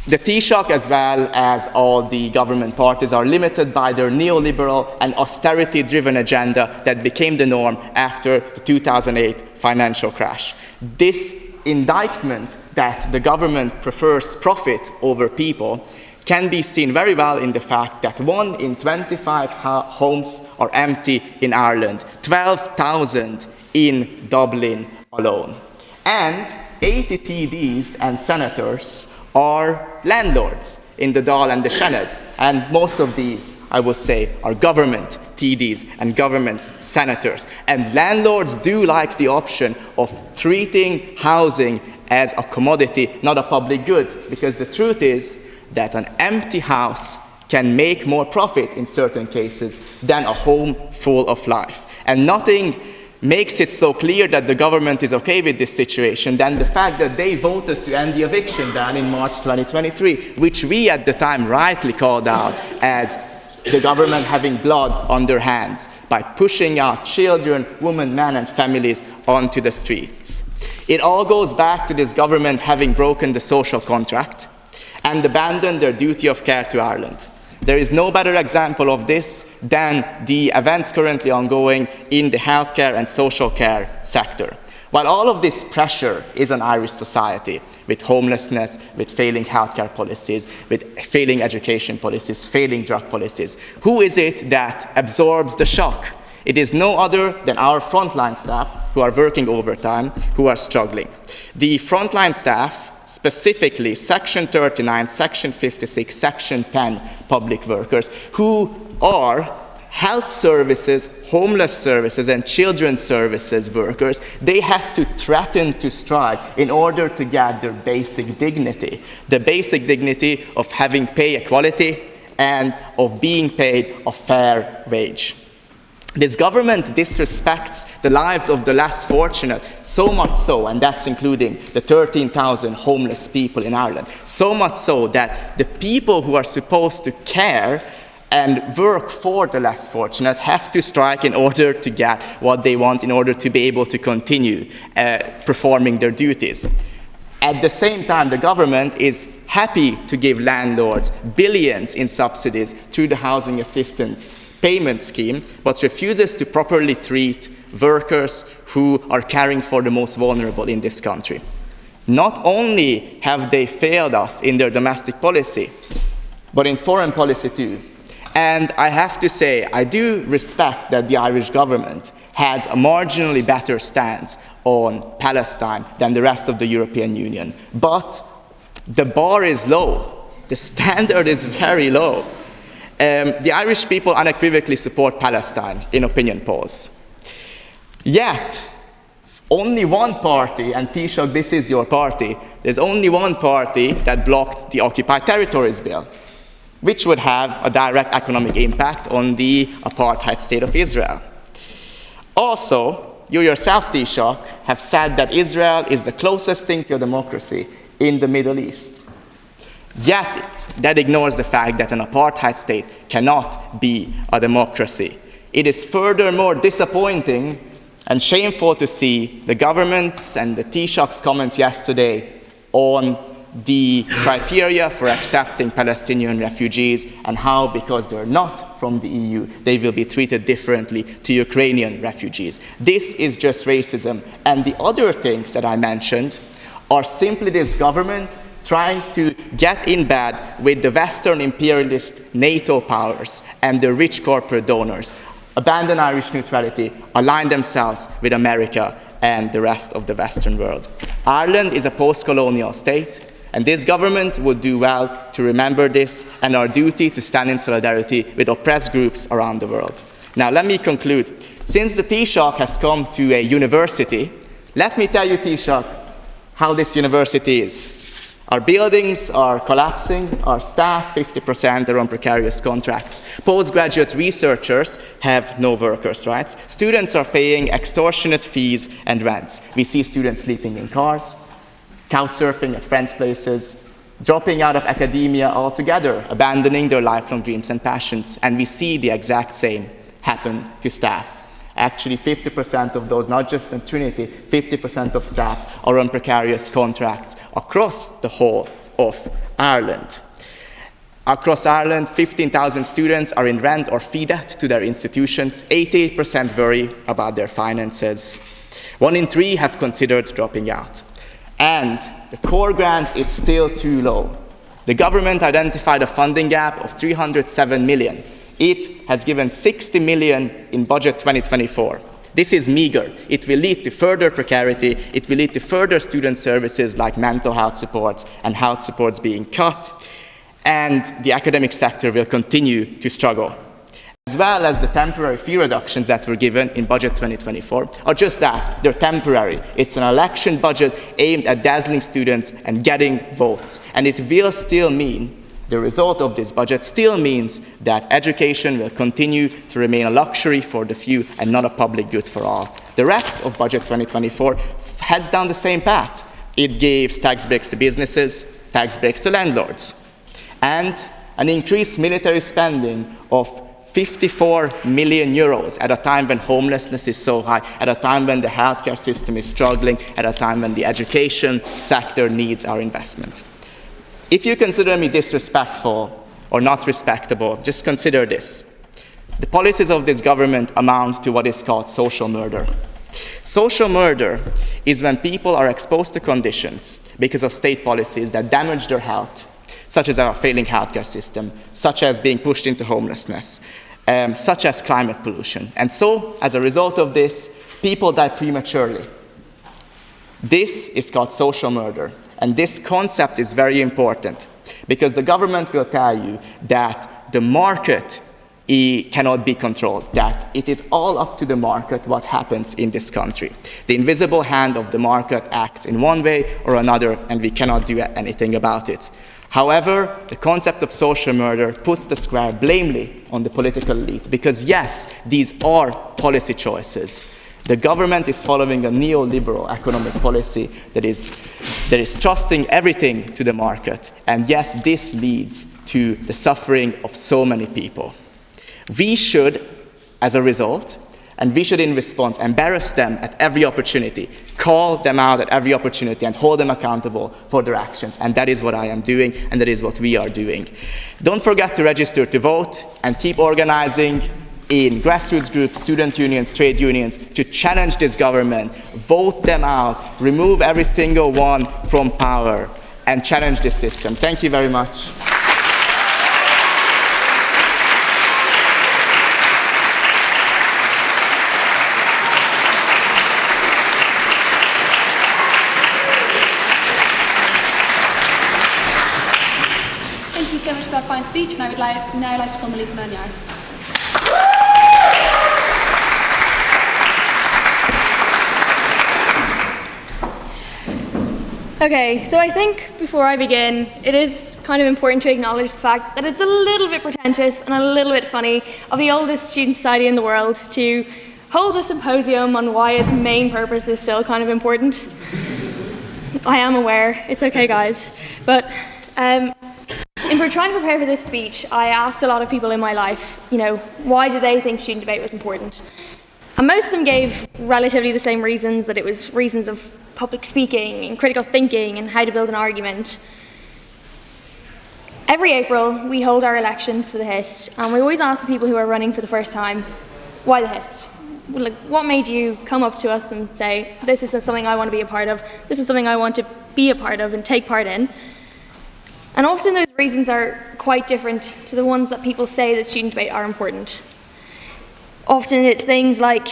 S6: The Taoiseach, as well as all the government parties, are limited by their neoliberal and austerity-driven agenda that became the norm after the 2008 financial crash. This indictment that the government prefers profit over people can be seen very well in the fact that 1 in 25 homes are empty in Ireland, 12,000 in Dublin alone. And 80 TDs and senators are landlords in the Dáil and the Seanad, and most of these, I would say, are government TDs and government senators. And landlords do like the option of treating housing as a commodity, not a public good, because the truth is that an empty house can make more profit in certain cases than a home full of life. And nothing makes it so clear that the government is okay with this situation than the fact that they voted to end the eviction ban in March 2023, which we at the time rightly called out as the government having blood on their hands by pushing out children, women, men, and families onto the streets. It all goes back to this government having broken the social contract and abandoned their duty of care to Ireland. There is no better example of this than the events currently ongoing in the healthcare and social care sector. While all of this pressure is on Irish society, with homelessness, with failing healthcare policies, with failing education policies, failing drug policies, who is it that absorbs the shock? It is no other than our frontline staff who are working overtime, who are struggling. The frontline staff, specifically Section 39, Section 56, Section 10 public workers, who are health services, homeless services, and children's services workers, they had to threaten to strike in order to get their basic dignity. The basic dignity of having pay equality and of being paid a fair wage. This government disrespects the lives of the less fortunate, so much so, and that's including the 13,000 homeless people in Ireland, so much so that the people who are supposed to care and work for the less fortunate have to strike in order to get what they want, in order to be able to continue performing their duties. At the same time, the government is happy to give landlords billions in subsidies through the housing assistance payment scheme, but refuses to properly treat workers who are caring for the most vulnerable in this country. Not only have they failed us in their domestic policy, but in foreign policy too. And I have to say, I do respect that the Irish government has a marginally better stance on Palestine than the rest of the European Union. But the bar is low. The standard is very low. The Irish people unequivocally support Palestine in opinion polls. Yet, only one party, and Taoiseach, this is your party, there's only one party that blocked the Occupied Territories Bill, which would have a direct economic impact on the apartheid state of Israel. Also, you yourself, Taoiseach, have said that Israel is the closest thing to a democracy in the Middle East. Yet, that ignores the fact that an apartheid state cannot be a democracy. It is furthermore disappointing and shameful to see the government's and the Taoiseach's comments yesterday on the criteria for accepting Palestinian refugees and how, because they're not from the EU, they will be treated differently to Ukrainian refugees. This is just racism. And the other things that I mentioned are simply this government trying to get in bed with the Western imperialist NATO powers and the rich corporate donors, abandon Irish neutrality, align themselves with America and the rest of the Western world. Ireland is a post-colonial state, And this government would do well to remember this and our duty to stand in solidarity with oppressed groups around the world. Now, let me conclude. Since the Taoiseach has come to a university, let me tell you, Taoiseach, how this university is. Our buildings are collapsing, our staff, 50% are on precarious contracts. Postgraduate researchers have no workers' rights. Students are paying extortionate fees and rents. We see students sleeping in cars, couch surfing at friends' places, dropping out of academia altogether, abandoning their lifelong dreams and passions. And we see the exact same happen to staff. Actually, 50% of those, not just in Trinity, 50% of staff are on precarious contracts across the whole of Ireland. Across Ireland, 15,000 students are in rent or fee debt to their institutions. 88% worry about their finances. 1 in 3 have considered dropping out. And the core grant is still too low. The government identified a funding gap of 307 million. It has given 60 million in budget 2024. This is meager. It will lead to further precarity. It will lead to further student services like mental health supports and health supports being cut. And the academic sector will continue to struggle. As well as the temporary fee reductions that were given in budget 2024 are just that. They're temporary. It's an election budget aimed at dazzling students and getting votes. And it will still mean the result of this budget still means that education will continue to remain a luxury for the few and not a public good for all. The rest of budget 2024 heads down the same path. It gives tax breaks to businesses, tax breaks to landlords, and an increased military spending of 54 million euros at a time when homelessness is so high, at a time when the healthcare system is struggling, at a time when the education sector needs our investment. If you consider me disrespectful or not respectable, just consider this. The policies of this government amount to what is called social murder. Social murder is when people are exposed to conditions because of state policies that damage their health, such as our failing healthcare system, such as being pushed into homelessness, such as climate pollution. And so, as a result of this, people die prematurely. This is called social murder. And this concept is very important because the government will tell you that the market cannot be controlled, that it is all up to the market what happens in this country. The invisible hand of the market acts in one way or another, and we cannot do anything about it. However, the concept of social murder puts the square blamely on the political elite because, yes, these are policy choices. The government is following a neoliberal economic policy that is trusting everything to the market. And yes, this leads to the suffering of so many people. We should, as a result, and we should in response embarrass them at every opportunity, call them out at every opportunity and hold them accountable for their actions. And that is what I am doing, and that is what we are doing. Don't forget to register to vote and keep organizing in grassroots groups, student unions, trade unions, to challenge this government, vote them out, remove every single one from power, and challenge this system. Thank you very much.
S2: Thank you so much for that fine speech, and I would now like to call Malika Maniar. Okay, so I think before I begin, it is kind of important to acknowledge the fact that it's a little bit pretentious and a little bit funny of the oldest student society in the world to hold a symposium on why its main purpose is still kind of important. I am aware, it's okay guys, but in trying to prepare for this speech, I asked a lot of people in my life, why do they think student debate was important? And most of them gave relatively the same reasons, that it was reasons of public speaking and critical thinking and how to build an argument. Every April, we hold our elections for the HIST, and we always ask the people who are running for the first time, why the HIST? What made you come up to us and say, this is something I want to be a part of, this is something I want to be a part of and take part in? And often those reasons are quite different to the ones that people say that student debate are important. Often it's things like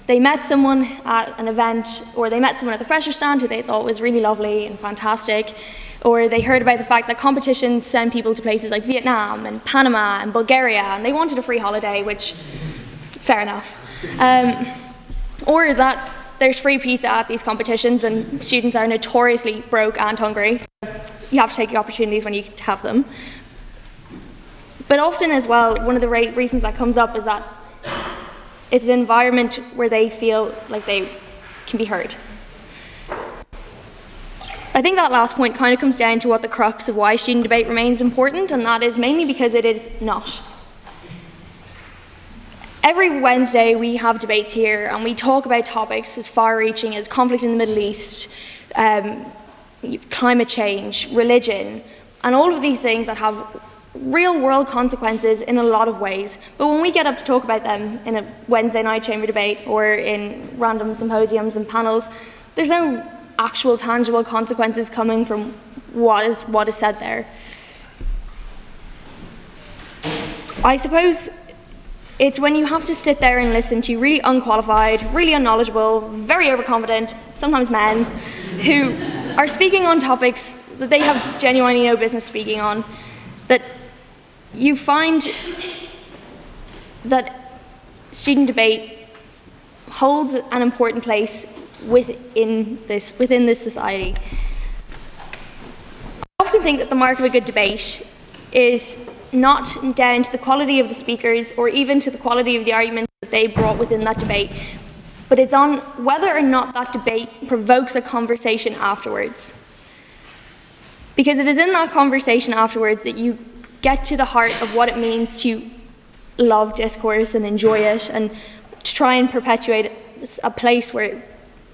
S2: they met someone at an event, or they met someone at the fresher stand who they thought was really lovely and fantastic,
S7: Or they heard about the fact that competitions send people to places like Vietnam and Panama and Bulgaria, and they wanted a free holiday, which, fair enough. Or that there's free pizza at these competitions and students are notoriously broke and hungry, so you have to take the opportunities when you have them. But often as well, one of the reasons that comes up is that it's an environment where they feel like they can be heard. I think that last point kind of comes down to what the crux of why student debate remains important, and that is mainly because it is not. Every Wednesday we have debates here and we talk about topics as far-reaching as conflict in the Middle East, climate change, religion, and all of these things that have real-world consequences in a lot of ways. But when we get up to talk about them in a Wednesday night chamber debate or in random symposiums and panels, there's no actual tangible consequences coming from what is said there. I suppose it's when you have to sit there and listen to really unqualified, really unknowledgeable, very overconfident, sometimes men, who are speaking on topics that they have genuinely no business speaking on, that you find that student debate holds an important place within this society. I often think that the mark of a good debate is not down to the quality of the speakers or even to the quality of the arguments that they brought within that debate, but it's on whether or not that debate provokes a conversation afterwards. Because it is in that conversation afterwards that you get to the heart of what it means to love discourse and enjoy it, and to try and perpetuate a place where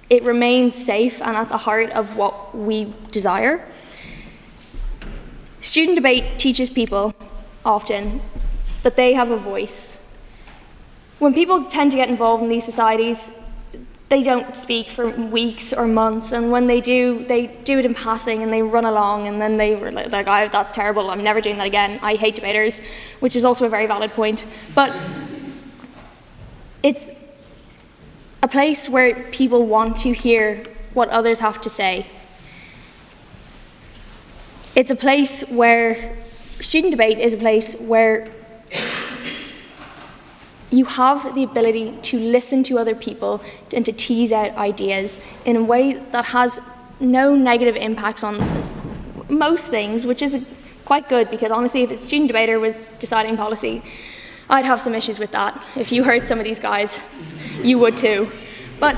S7: it remains safe and at the heart of what we desire. Student debate teaches people often that they have a voice. When people tend to get involved in these societies, they don't speak for weeks or months, and when they do it in passing and they run along, and then they're like, oh, that's terrible, I'm never doing that again, I hate debaters, which is also a very valid point. But it's a place where people want to hear what others have to say. It's a place where student debate is a place where you have the ability to listen to other people and to tease out ideas in a way that has no negative impacts on most things, which is quite good, because honestly, if a student debater was deciding policy, I'd have some issues with that. If you heard some of these guys, you would too. But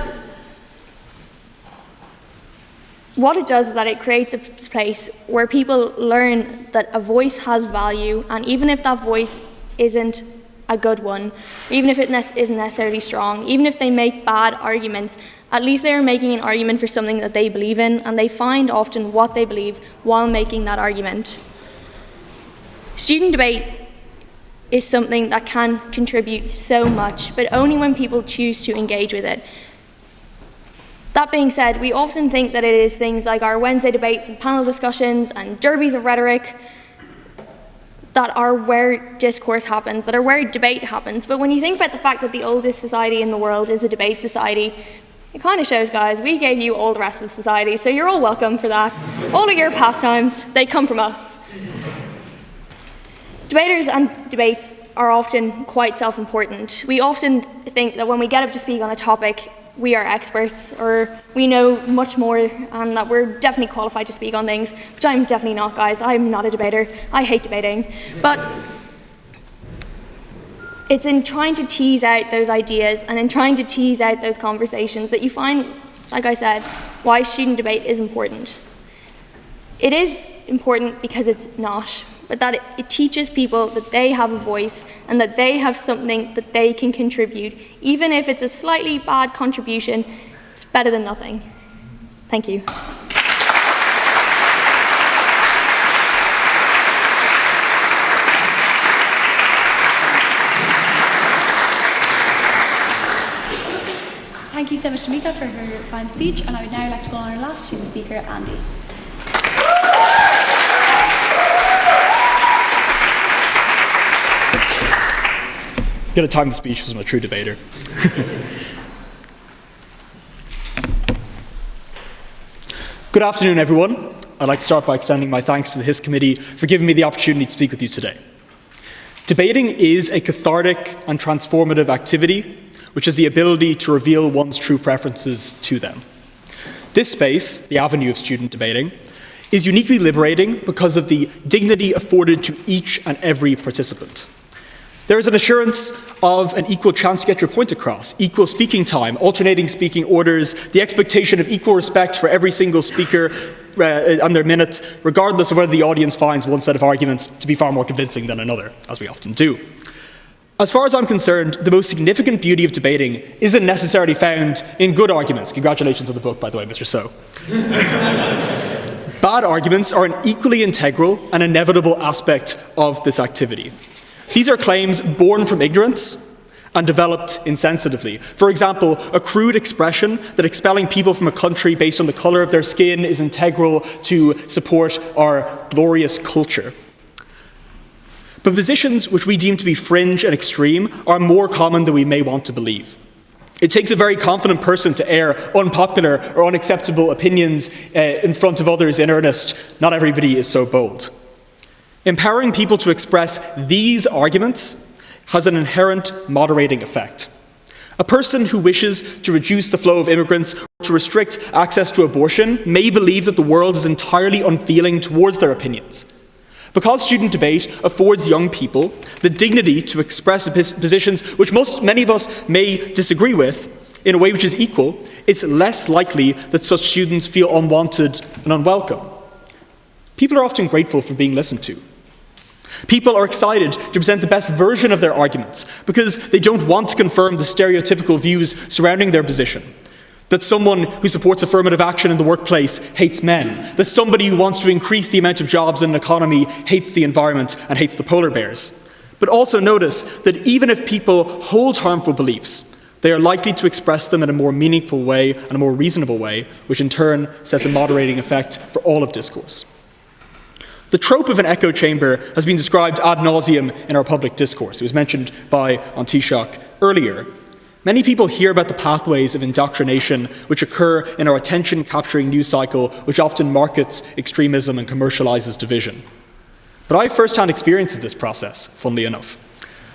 S7: what it does is that it creates a place where people learn that a voice has value, and even if that voice isn't a good one, even if it isn't necessarily strong, even if they make bad arguments, at least they are making an argument for something that they believe in, and they find often what they believe while making that argument. Student debate is something that can contribute so much, but only when people choose to engage with it. That being said, we often think that it is things like our Wednesday debates and panel discussions and derbies of rhetoric that are where discourse happens, that are where debate happens. But when you think about the fact that the oldest society in the world is a debate society, it kind of shows, guys, we gave you all the rest of the society, so you're all welcome for that. All of your pastimes, they come from us. Debaters and debates are often quite self-important. We often think that when we get up to speak on a topic, we are experts, or we know much more, and that we're definitely qualified to speak on things, which I'm definitely not, guys. I'm not a debater. I hate debating. But it's in trying to tease out those ideas and in trying to tease out those conversations that you find, like I said, why student debate is important. It is important because it's not, but that it teaches people that they have a voice and that they have something that they can contribute. Even if it's a slightly bad contribution, it's better than nothing. Thank you.
S2: Thank you so much, Malika, for her fine speech, and I would now like to go on our last student speaker, Andy.
S8: I'm going to time the speech because I'm a true debater. Good afternoon, everyone. I'd like to start by extending my thanks to the HIS Committee for giving me the opportunity to speak with you today. Debating is a cathartic and transformative activity, which has the ability to reveal one's true preferences to them. This space, the avenue of student debating, is uniquely liberating because of the dignity afforded to each and every participant. There is an assurance of an equal chance to get your point across, equal speaking time, alternating speaking orders, the expectation of equal respect for every single speaker and their minutes, regardless of whether the audience finds one set of arguments to be far more convincing than another, as we often do. As far as I'm concerned, the most significant beauty of debating isn't necessarily found in good arguments. Congratulations on the book, by the way, Mr. So. Bad arguments are an equally integral and inevitable aspect of this activity. These are claims born from ignorance and developed insensitively. For example, a crude expression that expelling people from a country based on the colour of their skin is integral to support our glorious culture. But positions which we deem to be fringe and extreme are more common than we may want to believe. It takes a very confident person to air unpopular or unacceptable opinions in front of others in earnest. Not everybody is so bold. Empowering people to express these arguments has an inherent moderating effect. A person who wishes to reduce the flow of immigrants or to restrict access to abortion may believe that the world is entirely unfeeling towards their opinions. Because student debate affords young people the dignity to express positions which many of us may disagree with in a way which is equal, it's less likely that such students feel unwanted and unwelcome. People are often grateful for being listened to. People are excited to present the best version of their arguments because they don't want to confirm the stereotypical views surrounding their position. That someone who supports affirmative action in the workplace hates men. That somebody who wants to increase the amount of jobs in an economy hates the environment and hates the polar bears. But also notice that even if people hold harmful beliefs, they are likely to express them in a more meaningful way and a more reasonable way, which in turn sets a moderating effect for all of discourse. The trope of an echo chamber has been described ad nauseum in our public discourse. It was mentioned by Taoiseach earlier. Many people hear about the pathways of indoctrination which occur in our attention-capturing news cycle, which often markets extremism and commercializes division. But I have first-hand experience of this process, funnily enough.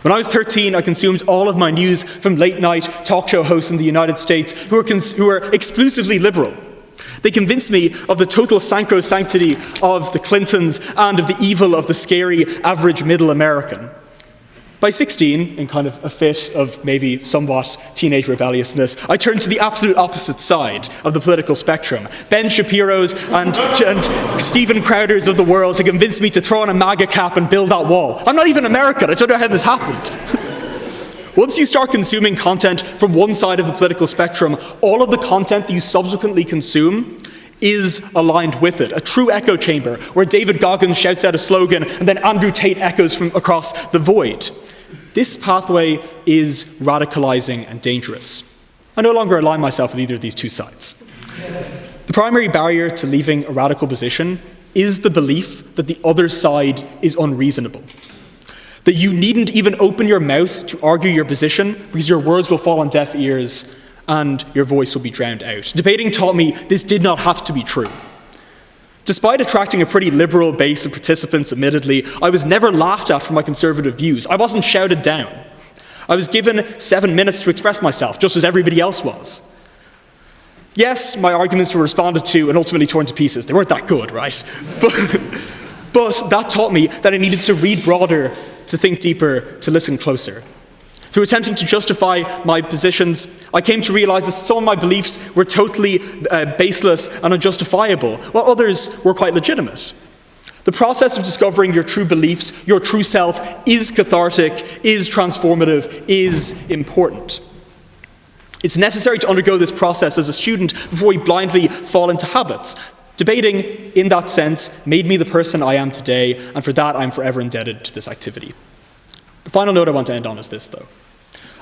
S8: When I was 13, I consumed all of my news from late-night talk show hosts in the United States who are exclusively liberal. They convinced me of the total sacrosanctity of the Clintons and of the evil of the scary average middle American. By 16, in kind of a fit of maybe somewhat teenage rebelliousness, I turned to the absolute opposite side of the political spectrum. Ben Shapiro's and Stephen Crowder's of the world to convince me to throw on a MAGA cap and build that wall. I'm not even American. I don't know how this happened. Once you start consuming content from one side of the political spectrum, all of the content that you subsequently consume is aligned with it. A true echo chamber where David Goggins shouts out a slogan and then Andrew Tate echoes from across the void. This pathway is radicalizing and dangerous. I no longer align myself with either of these two sides. The primary barrier to leaving a radical position is the belief that the other side is unreasonable. That you needn't even open your mouth to argue your position because your words will fall on deaf ears and your voice will be drowned out. Debating taught me this did not have to be true. Despite attracting a pretty liberal base of participants, admittedly, I was never laughed at for my conservative views. I wasn't shouted down. I was given 7 minutes to express myself, just as everybody else was. Yes, my arguments were responded to and ultimately torn to pieces. They weren't that good, right? But that taught me that I needed to read broader, to think deeper, to listen closer. Through attempting to justify my positions, I came to realize that some of my beliefs were totally baseless and unjustifiable, while others were quite legitimate. The process of discovering your true beliefs, your true self, is cathartic, is transformative, is important. It's necessary to undergo this process as a student before we blindly fall into habits. Debating, in that sense, made me the person I am today, and for that I'm forever indebted to this activity. The final note I want to end on is this, though.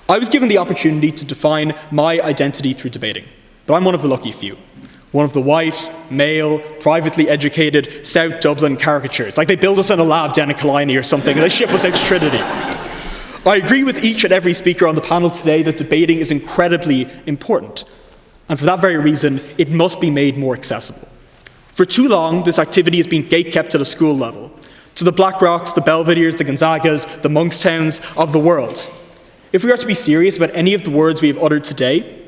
S8: I was given the opportunity to define my identity through debating, but I'm one of the lucky few. One of the white, male, privately educated South Dublin caricatures, like they build us in a lab down in Killiney or something, and they ship us out to Trinity. I agree with each and every speaker on the panel today that debating is incredibly important, and for that very reason, it must be made more accessible. For too long, this activity has been gatekept at a school level, to the Blackrocks, the Belvederes, the Gonzagas, the Monkstowns of the world. If we are to be serious about any of the words we have uttered today,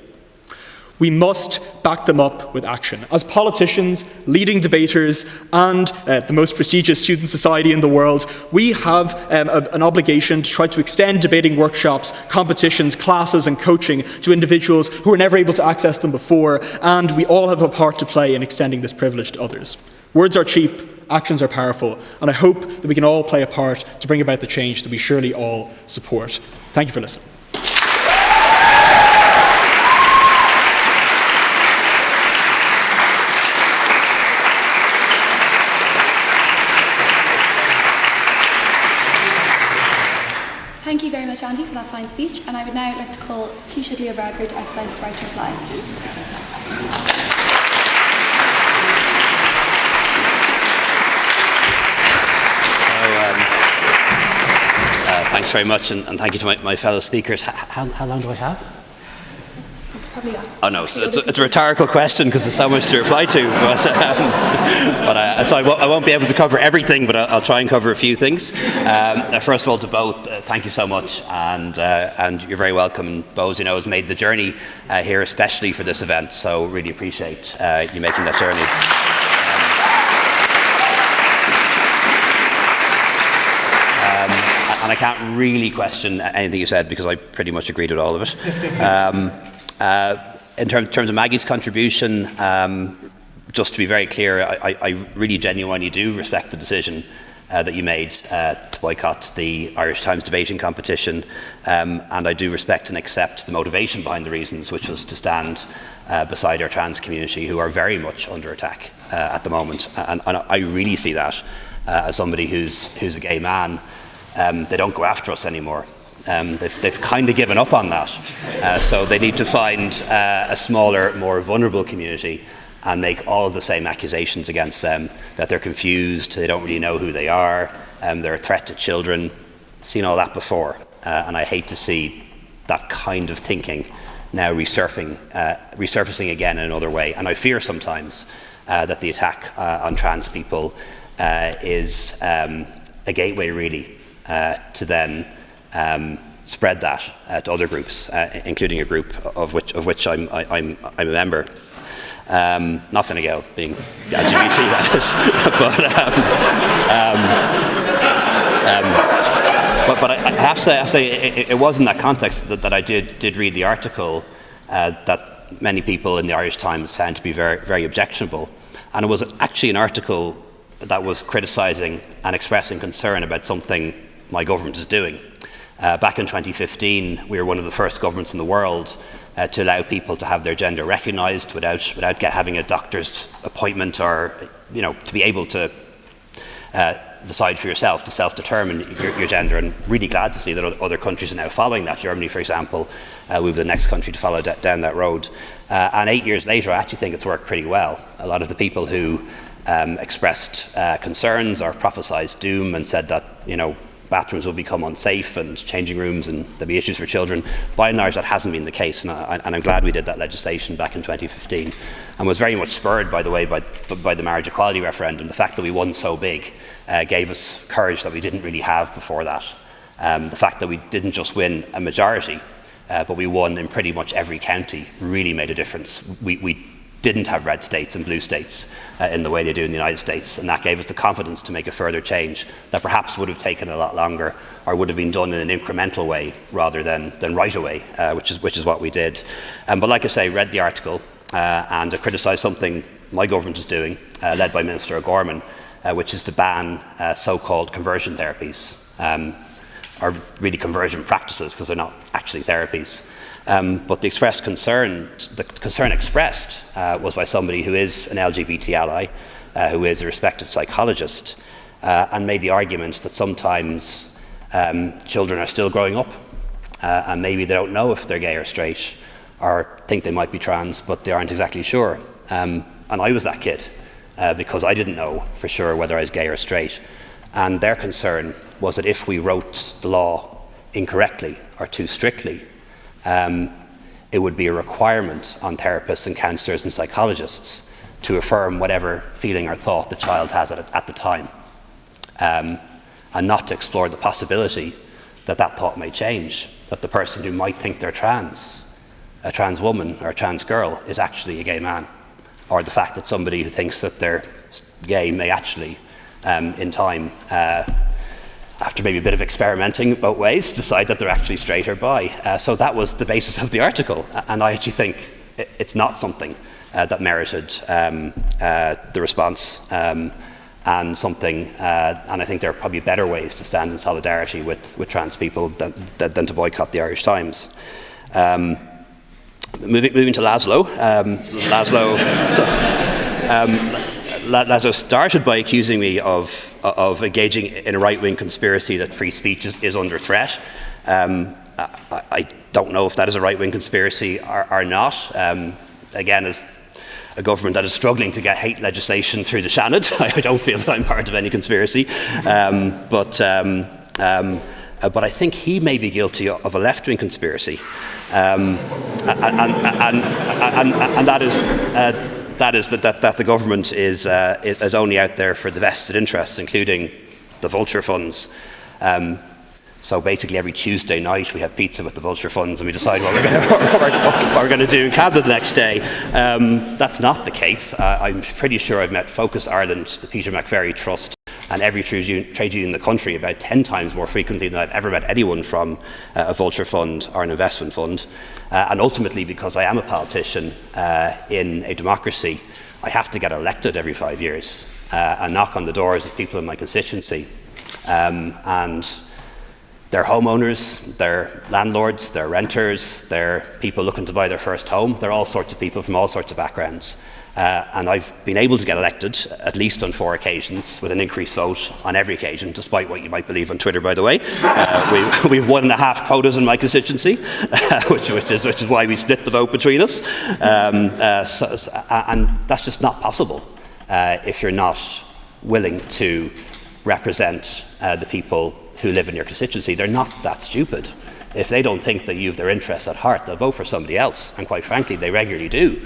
S8: we must back them up with action. As politicians, leading debaters, and the most prestigious student society in the world, we have an obligation to try to extend debating workshops, competitions, classes, and coaching to individuals who were never able to access them before, and we all have a part to play in extending this privilege to others. Words are cheap, actions are powerful, and I hope that we can all play a part to bring about the change that we surely all support. Thank you for listening.
S2: Thank you very much, Andy, for that fine speech, and I would now like to call Taoiseach Leo Varadkar to exercise his right to reply.
S3: Thanks very much, and thank you to my fellow speakers. How long do I have?
S2: It's probably on.
S3: Oh no, it's a rhetorical question because there's so much to reply to. But so I won't be able to cover everything, but I'll try and cover a few things. First of all, to both, thank you so much, and you're very welcome. Bo, as you know, has made the journey here especially for this event, so really appreciate you making that journey. And I can't really question anything you said because I pretty much agreed with all of it. In terms of Maggie's contribution, just to be very clear, I really genuinely do respect the decision that you made to boycott the Irish Times debating competition, and I do respect and accept the motivation behind the reasons, which was to stand beside our trans community, who are very much under attack at the moment. And I really see that as somebody who's a gay man. They don't go after us anymore. They've kind of given up on that. So they need to find a smaller, more vulnerable community and make all of the same accusations against them, that they're confused, they don't really know who they are, they're a threat to children. Seen all that before. And I hate to see that kind of thinking now resurfacing again in another way. And I fear sometimes that the attack on trans people is a gateway really to then spread that to other groups, including a group of which I'm a member. Not Fine Gael being LGBT, but I have to say it was in that context that I did read the article that many people in the Irish Times found to be very, very objectionable, and it was actually an article that was criticising and expressing concern about something my government is doing. Back in 2015, we were one of the first governments in the world to allow people to have their gender recognised without having a doctor's appointment, or to be able to decide for yourself, to self-determine your gender. And really glad to see that other countries are now following that. Germany, for example, will be the next country to follow down that road. And 8 years later, I actually think it's worked pretty well. A lot of the people who expressed concerns or prophesied doom and said that bathrooms will become unsafe and changing rooms and there'll be issues for children, by and large that hasn't been the case, and I'm glad we did that legislation back in 2015, and was very much spurred, by the way, by the marriage equality referendum. The fact that we won so big gave us courage that we didn't really have before that. The fact that we didn't just win a majority, but we won in pretty much every county really made a difference. We didn't have red states and blue states in the way they do in the United States, and that gave us the confidence to make a further change that perhaps would have taken a lot longer, or would have been done in an incremental way rather than right away, which is what we did. But like I say, read the article and criticised something my government is doing, led by Minister O'Gorman, which is to ban so-called conversion therapies, or really conversion practices, because they're not actually therapies. But the concern expressed was by somebody who is an LGBT ally, who is a respected psychologist, and made the argument that sometimes children are still growing up, and maybe they don't know if they're gay or straight, or think they might be trans, but they aren't exactly sure. And I was that kid, because I didn't know for sure whether I was gay or straight. And their concern was that if we wrote the law incorrectly or too strictly, it would be a requirement on therapists and counsellors and psychologists to affirm whatever feeling or thought the child has at the time, and not to explore the possibility that that thought may change, that the person who might think they're trans, a trans woman or a trans girl, is actually a gay man, or the fact that somebody who thinks that they're gay may actually, in time, after maybe a bit of experimenting both ways, decide that they're actually straight or bi. So that was the basis of the article, and I actually think it's not something that merited the response, and something, and I think there are probably better ways to stand in solidarity with trans people than to boycott the Irish Times. Moving to Laszlo. Lazo started by accusing me of engaging in a right-wing conspiracy that free speech is under threat. I don't know if that is a right-wing conspiracy or not. Again, as a government that is struggling to get hate legislation through the Seanad, I don't feel that I'm part of any conspiracy. But I think he may be guilty of a left-wing conspiracy, and that is that the government is only out there for the vested interests, including the vulture funds. So basically, every Tuesday night we have pizza with the vulture funds, and we decide what we're going to do in Canada the next day. That's not the case. I'm pretty sure I've met Focus Ireland, the Peter McVerry Trust, and every trade union in the country about 10 times more frequently than I've ever met anyone from a vulture fund or an investment fund. And ultimately, because I am a politician in a democracy, I have to get elected every 5 years and knock on the doors of people in my constituency. And they're homeowners, they're landlords, they're renters, they're people looking to buy their first home. They're all sorts of people from all sorts of backgrounds. And I've been able to get elected, at least on 4 occasions, with an increased vote on every occasion, despite what you might believe on Twitter, by the way. We've 1.5 quotas in my constituency, which is why we split the vote between us. And that's just not possible if you're not willing to represent the people who live in your constituency. They're not that stupid. If they don't think that you have their interests at heart, they'll vote for somebody else, and quite frankly, they regularly do.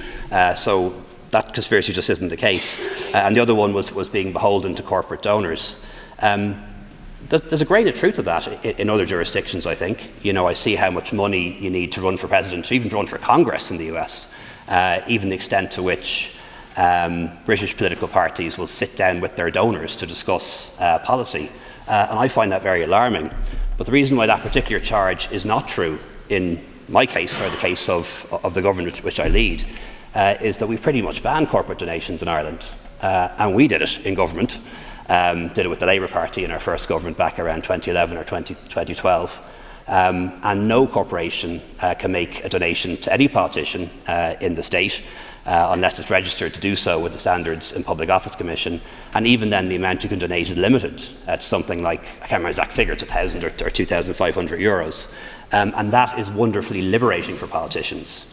S3: So that conspiracy just isn't the case. And the other one was being beholden to corporate donors. There's a grain of truth to that in other jurisdictions, I think. You know, I see how much money you need to run for president, even to run for Congress in the US, even the extent to which British political parties will sit down with their donors to discuss policy. And I find that very alarming. But the reason why that particular charge is not true in my case, or the case of the government which I lead, is that we've pretty much banned corporate donations in Ireland. And we did it in government. Did it with the Labour Party in our first government back around 2011 or 2012. And no corporation can make a donation to any politician in the state unless it's registered to do so with the Standards and Public Office Commission. And even then, the amount you can donate is limited to something like, I can't remember the exact figure, it's 1,000 or 2,500 euros. And that is wonderfully liberating for politicians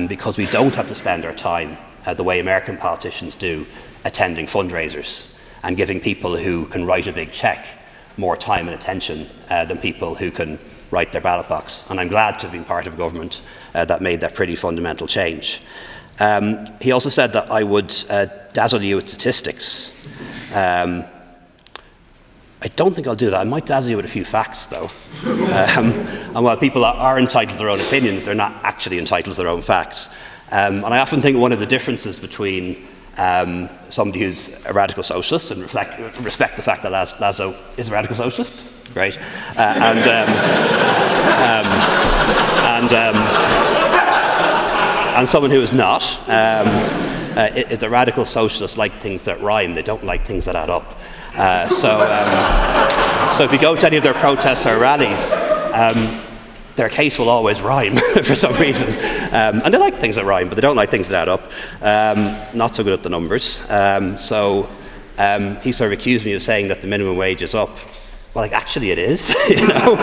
S3: because we don't have to spend our time the way American politicians do, attending fundraisers and giving people who can write a big check more time and attention than people who can write their ballot box. And I'm glad to have been part of a government that made that pretty fundamental change. He also said that I would dazzle you with statistics. I don't think I'll do that. I might dazzle you with a few facts, though. And while people are entitled to their own opinions, they're not actually entitled to their own facts. And I often think one of the differences between somebody who's a radical socialist, and respect the fact that Lazo is a radical socialist, right? And someone who is not, is a radical socialist like things that rhyme. They don't like things that add up. So if you go to any of their protests or rallies, their case will always rhyme for some reason. And they like things that rhyme, but they don't like things that add up. Not so good at the numbers. He sort of accused me of saying that the minimum wage is up. Well, like, actually it is, you know.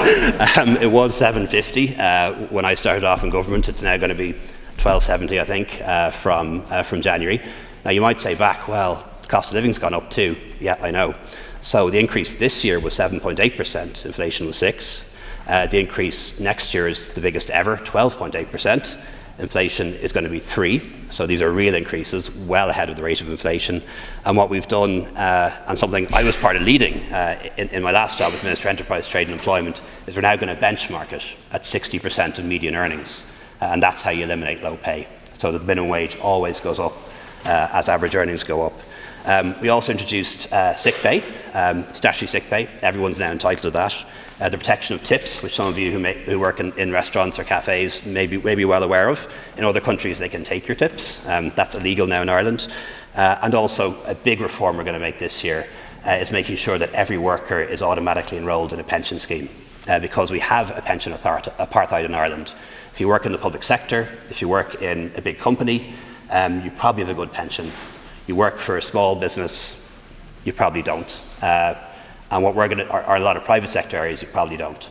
S3: It was $7.50 when I started off in government. It's now going to be $12.70, I think, from January. Now, you might say back, well, the cost of living's gone up too. Yeah, I know. So the increase this year was 7.8%. Inflation was 6%. The increase next year is the biggest ever, 12.8%. inflation is going to be 3%. So these are real increases, well ahead of the rate of inflation. And what we've done, and something I was part of leading in my last job as Minister of Enterprise, Trade and Employment, is we're now going to benchmark it at 60% of median earnings. And that's how you eliminate low pay. So the minimum wage always goes up as average earnings go up. We also introduced sick pay, statutory sick pay. Everyone's now entitled to that. The protection of tips, which some of you who work in restaurants or cafes may be well aware of. In other countries, they can take your tips. That's illegal now in Ireland. And also, a big reform we're going to make this year is making sure that every worker is automatically enrolled in a pension scheme. Because we have a pension apartheid in Ireland. If you work in the public sector, if you work in a big company, you probably have a good pension. You work for a small business, you probably don't. And what we're going to, or a lot of private sector areas, you probably don't.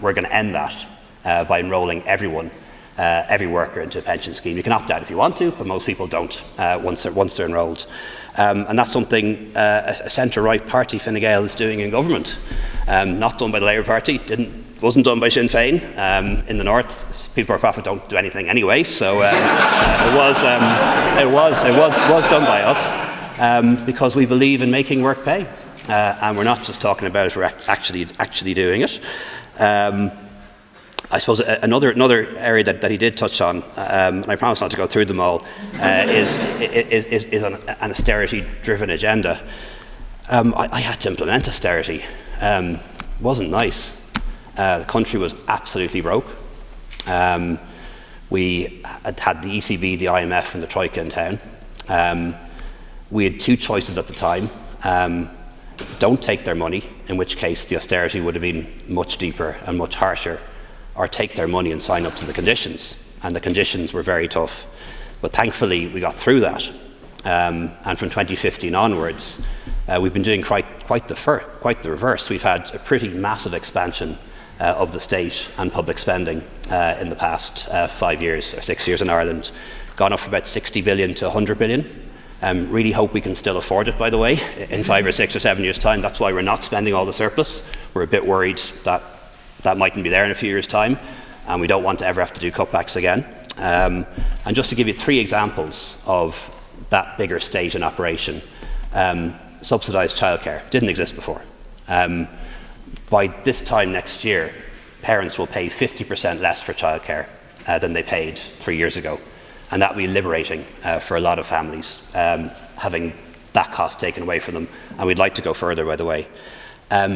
S3: We're going to end that by enrolling everyone, every worker into a pension scheme. You can opt out if you want to, but most people don't once they're enrolled. And that's something a centre-right party, Fine Gael, is doing in government. Not done by the Labour Party, wasn't done by Sinn Féin. In the north, People for Profit don't do anything anyway, so it was done by us because we believe in making work pay. And we're not just talking about it, we're actually doing it. I suppose another area that he did touch on, and I promise not to go through them all, is an austerity-driven agenda. I had to implement austerity. It wasn't nice. The country was absolutely broke. We had the ECB, the IMF, and the Troika in town. We had 2 choices at the time. Don't take their money, in which case the austerity would have been much deeper and much harsher, or take their money and sign up to the conditions. And the conditions were very tough. But thankfully, we got through that. And from 2015 onwards, we've been doing quite the reverse. We've had a pretty massive expansion of the state and public spending in the past 5 years or 6 years in Ireland. Gone up from about 60 billion to 100 billion. Really hope we can still afford it, by the way, in 5 or 6 or 7 years' time. That's why we're not spending all the surplus. We're a bit worried that that mightn't be there in a few years' time, and we don't want to ever have to do cutbacks again. And just to give you 3 examples of that bigger state in operation, subsidised childcare didn't exist before. By this time next year, parents will pay 50% less for childcare than they paid 3 years ago. And that will be liberating for a lot of families, having that cost taken away from them. And we'd like to go further, by the way.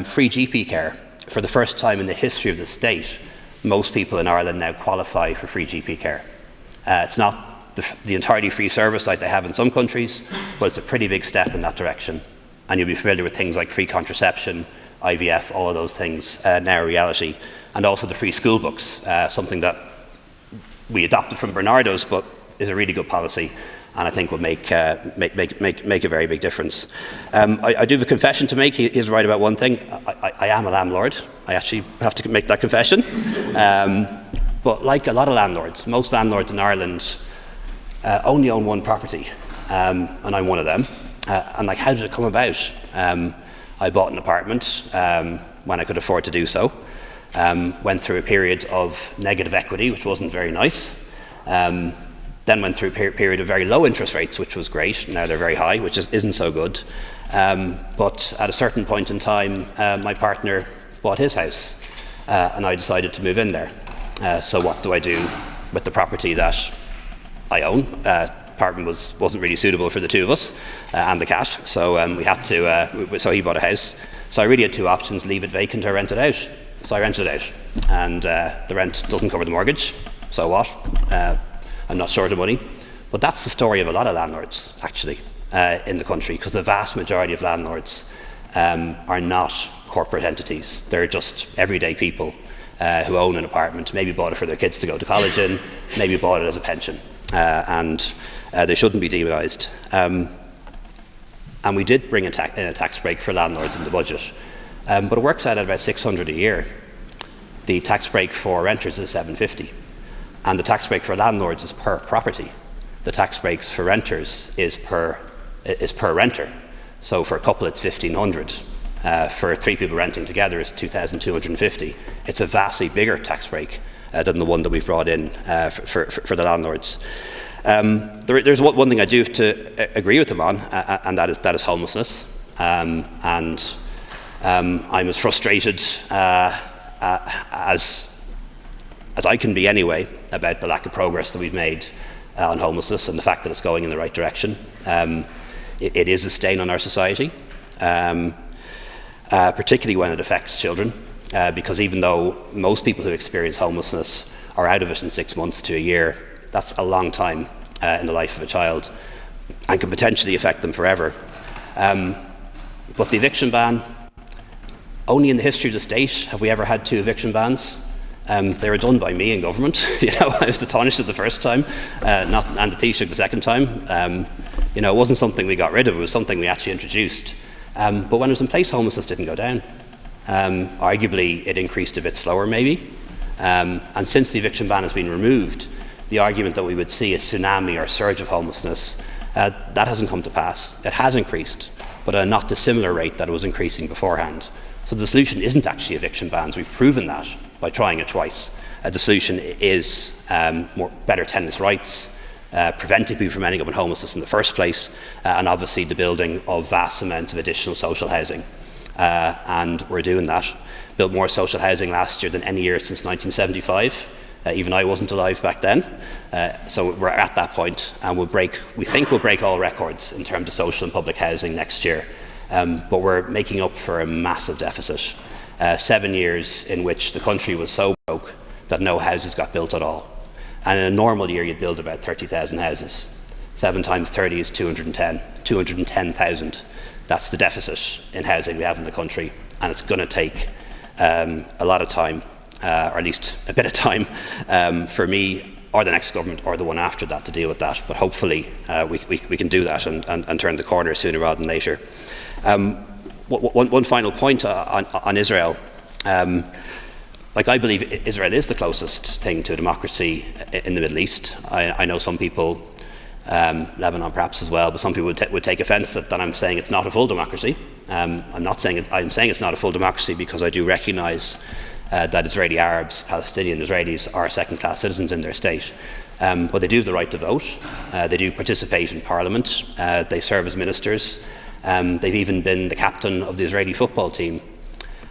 S3: Free GP care. For the first time in the history of the state, most people in Ireland now qualify for free GP care. It's not the entirely free service like they have in some countries, but it's a pretty big step in that direction. And you'll be familiar with things like free contraception, IVF, all of those things now a reality. And also the free school books, something that we adopted from Bernardo's, but is a really good policy, and I think will make a very big difference. I do have a confession to make. He is right about one thing. I am a landlord. I actually have to make that confession. But like a lot of landlords, most landlords in Ireland only own one property, and I'm one of them. And like, how did it come about? I bought an apartment when I could afford to do so. Went through a period of negative equity, which wasn't very nice. Then went through a period of very low interest rates, which was great. Now they're very high, which isn't so good. But at a certain point in time, my partner bought his house, and I decided to move in there. So what do I do with the property that I own? Apartment wasn't really suitable for the 2 of us and the cat, so we had to. So he bought a house. So I really had 2 options: leave it vacant or rent it out. So I rented it out, and the rent doesn't cover the mortgage. So what? I'm not short of money. But that's the story of a lot of landlords, actually, in the country, because the vast majority of landlords are not corporate entities. They're just everyday people who own an apartment, maybe bought it for their kids to go to college in, maybe bought it as a pension, and they shouldn't be demonised. And we did bring in a tax break for landlords in the budget, but it works out at about $600 a year. The tax break for renters is $750. And the tax break for landlords is per property. The tax breaks for renters is per renter. So for a couple it's $1,500. For 3 people renting together it's $2,250. It's a vastly bigger tax break than the one that we've brought in for the landlords. There's one thing I do have to agree with them on, and that is homelessness. I'm as frustrated as I can be anyway about the lack of progress that we've made on homelessness and the fact that it's going in the right direction. It is a stain on our society, particularly when it affects children, because even though most people who experience homelessness are out of it in 6 months to a year, that's a long time in the life of a child and can potentially affect them forever. But the eviction ban, only in the history of the state have we ever had 2 eviction bans. They were done by me in government. I was the Taoiseach the first time, and the Taoiseach the second time. It wasn't something we got rid of, it was something we actually introduced. But when it was in place, homelessness didn't go down. Arguably, it increased a bit slower maybe. And since the eviction ban has been removed, the argument that we would see a tsunami or surge of homelessness, that hasn't come to pass. It has increased, but at a not dissimilar rate that it was increasing beforehand. So the solution isn't actually eviction bans. We've proven that by trying it twice. The solution is better tenants' rights, preventing people from ending up in homelessness in the first place, and obviously the building of vast amounts of additional social housing. And we're doing that. Built more social housing last year than any year since 1975. Even I wasn't alive back then. So we're at that point, and we think we'll break all records in terms of social and public housing next year. But we're making up for a massive deficit. 7 years in which the country was so broke that no houses got built at all. And in a normal year, you'd build about 30,000 houses. 7 times 30 is 210,000. That's the deficit in housing we have in the country. And it's going to take a lot of time, or at least a bit of time, for me or the next government or the one after that to deal with that. But hopefully we can do that and turn the corner sooner rather than later. One final point on Israel. I believe Israel is the closest thing to a democracy in the Middle East. I know some people, Lebanon perhaps as well, but some people would take offence that I'm saying it's not a full democracy. I'm not saying it. I'm saying it's not a full democracy because I do recognise that Israeli Arabs, Palestinian Israelis are second-class citizens in their state. But they do have the right to vote. They do participate in parliament. They serve as ministers. They've even been the captain of the Israeli football team.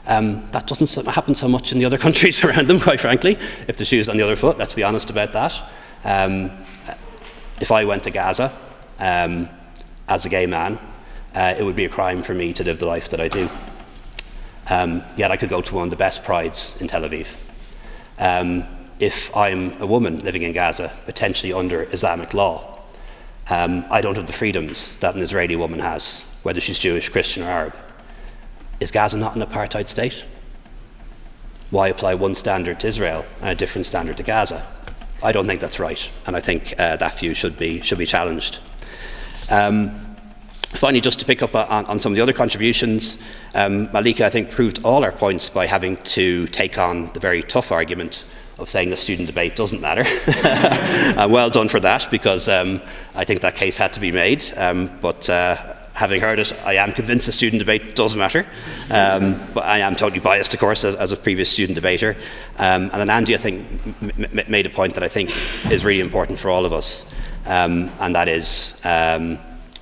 S3: That doesn't happen so much in the other countries around them, quite frankly, if the shoe's on the other foot, let's be honest about that. If I went to Gaza as a gay man, it would be a crime for me to live the life that I do. Yet I could go to one of the best prides in Tel Aviv. If I'm a woman living in Gaza, potentially under Islamic law, I don't have the freedoms that an Israeli woman has, whether she's Jewish, Christian or Arab. Is Gaza not an apartheid state? Why apply one standard to Israel and a different standard to Gaza? I don't think that's right, and I think that view should be challenged. Finally, just to pick up on some of the other contributions, Malika, I think, proved all our points by having to take on the very tough argument of saying the student debate doesn't matter. Well done for that, because I think that case had to be made. But having heard it, I am convinced the student debate does matter. But I am totally biased, of course, as a previous student debater. And then Andy, I think, made a point that I think is really important for all of us, and that is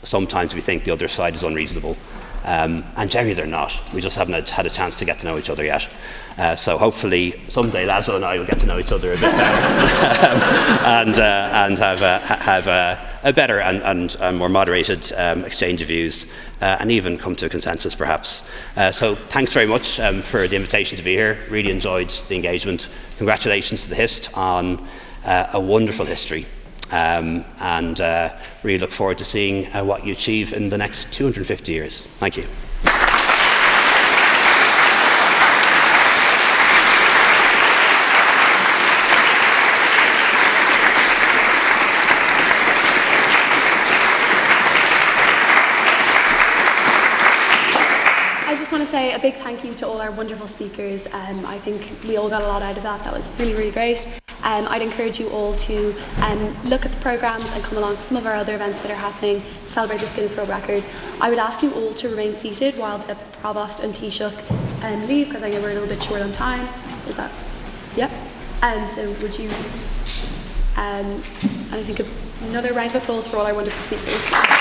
S3: sometimes we think the other side is unreasonable. And generally they're not. We just haven't had a chance to get to know each other yet. So hopefully someday Lazo and I will get to know each other a bit better and have a better and more moderated exchange of views and even come to a consensus perhaps. So thanks very much for the invitation to be here. Really enjoyed the engagement. Congratulations to the HIST on a wonderful history. And really look forward to seeing what you achieve in the next 250 years. Thank you.
S2: I just want to say a big thank you to all our wonderful speakers. I think we all got a lot out of that. That was really, really great. I'd encourage you all to look at the programmes and come along to some of our other events that are happening to celebrate this Guinness World Record. I would ask you all to remain seated while the Provost and Taoiseach leave, because I know we're a little bit short on time. Is that? Yep. So would you, and I think another round of applause for all our wonderful speakers.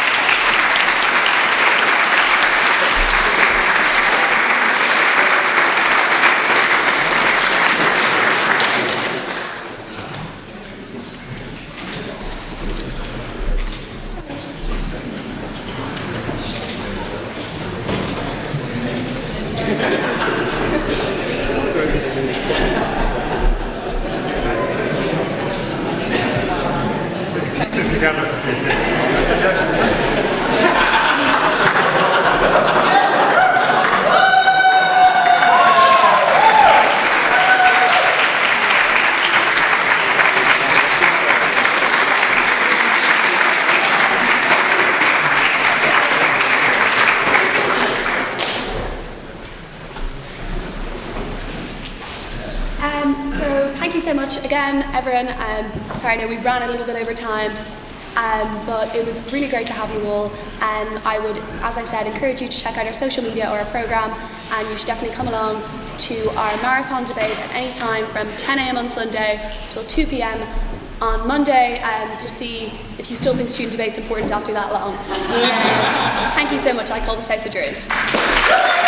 S2: Again, everyone, sorry, I know we ran a little bit over time, but it was really great to have you all. I would, as I said, encourage you to check out our social media or our programme, and you should definitely come along to our marathon debate at any time from 10 a.m. on Sunday till 2 p.m. on Monday to see if you still think student debate's important after that long. Thank you so much. I call this house adjourned.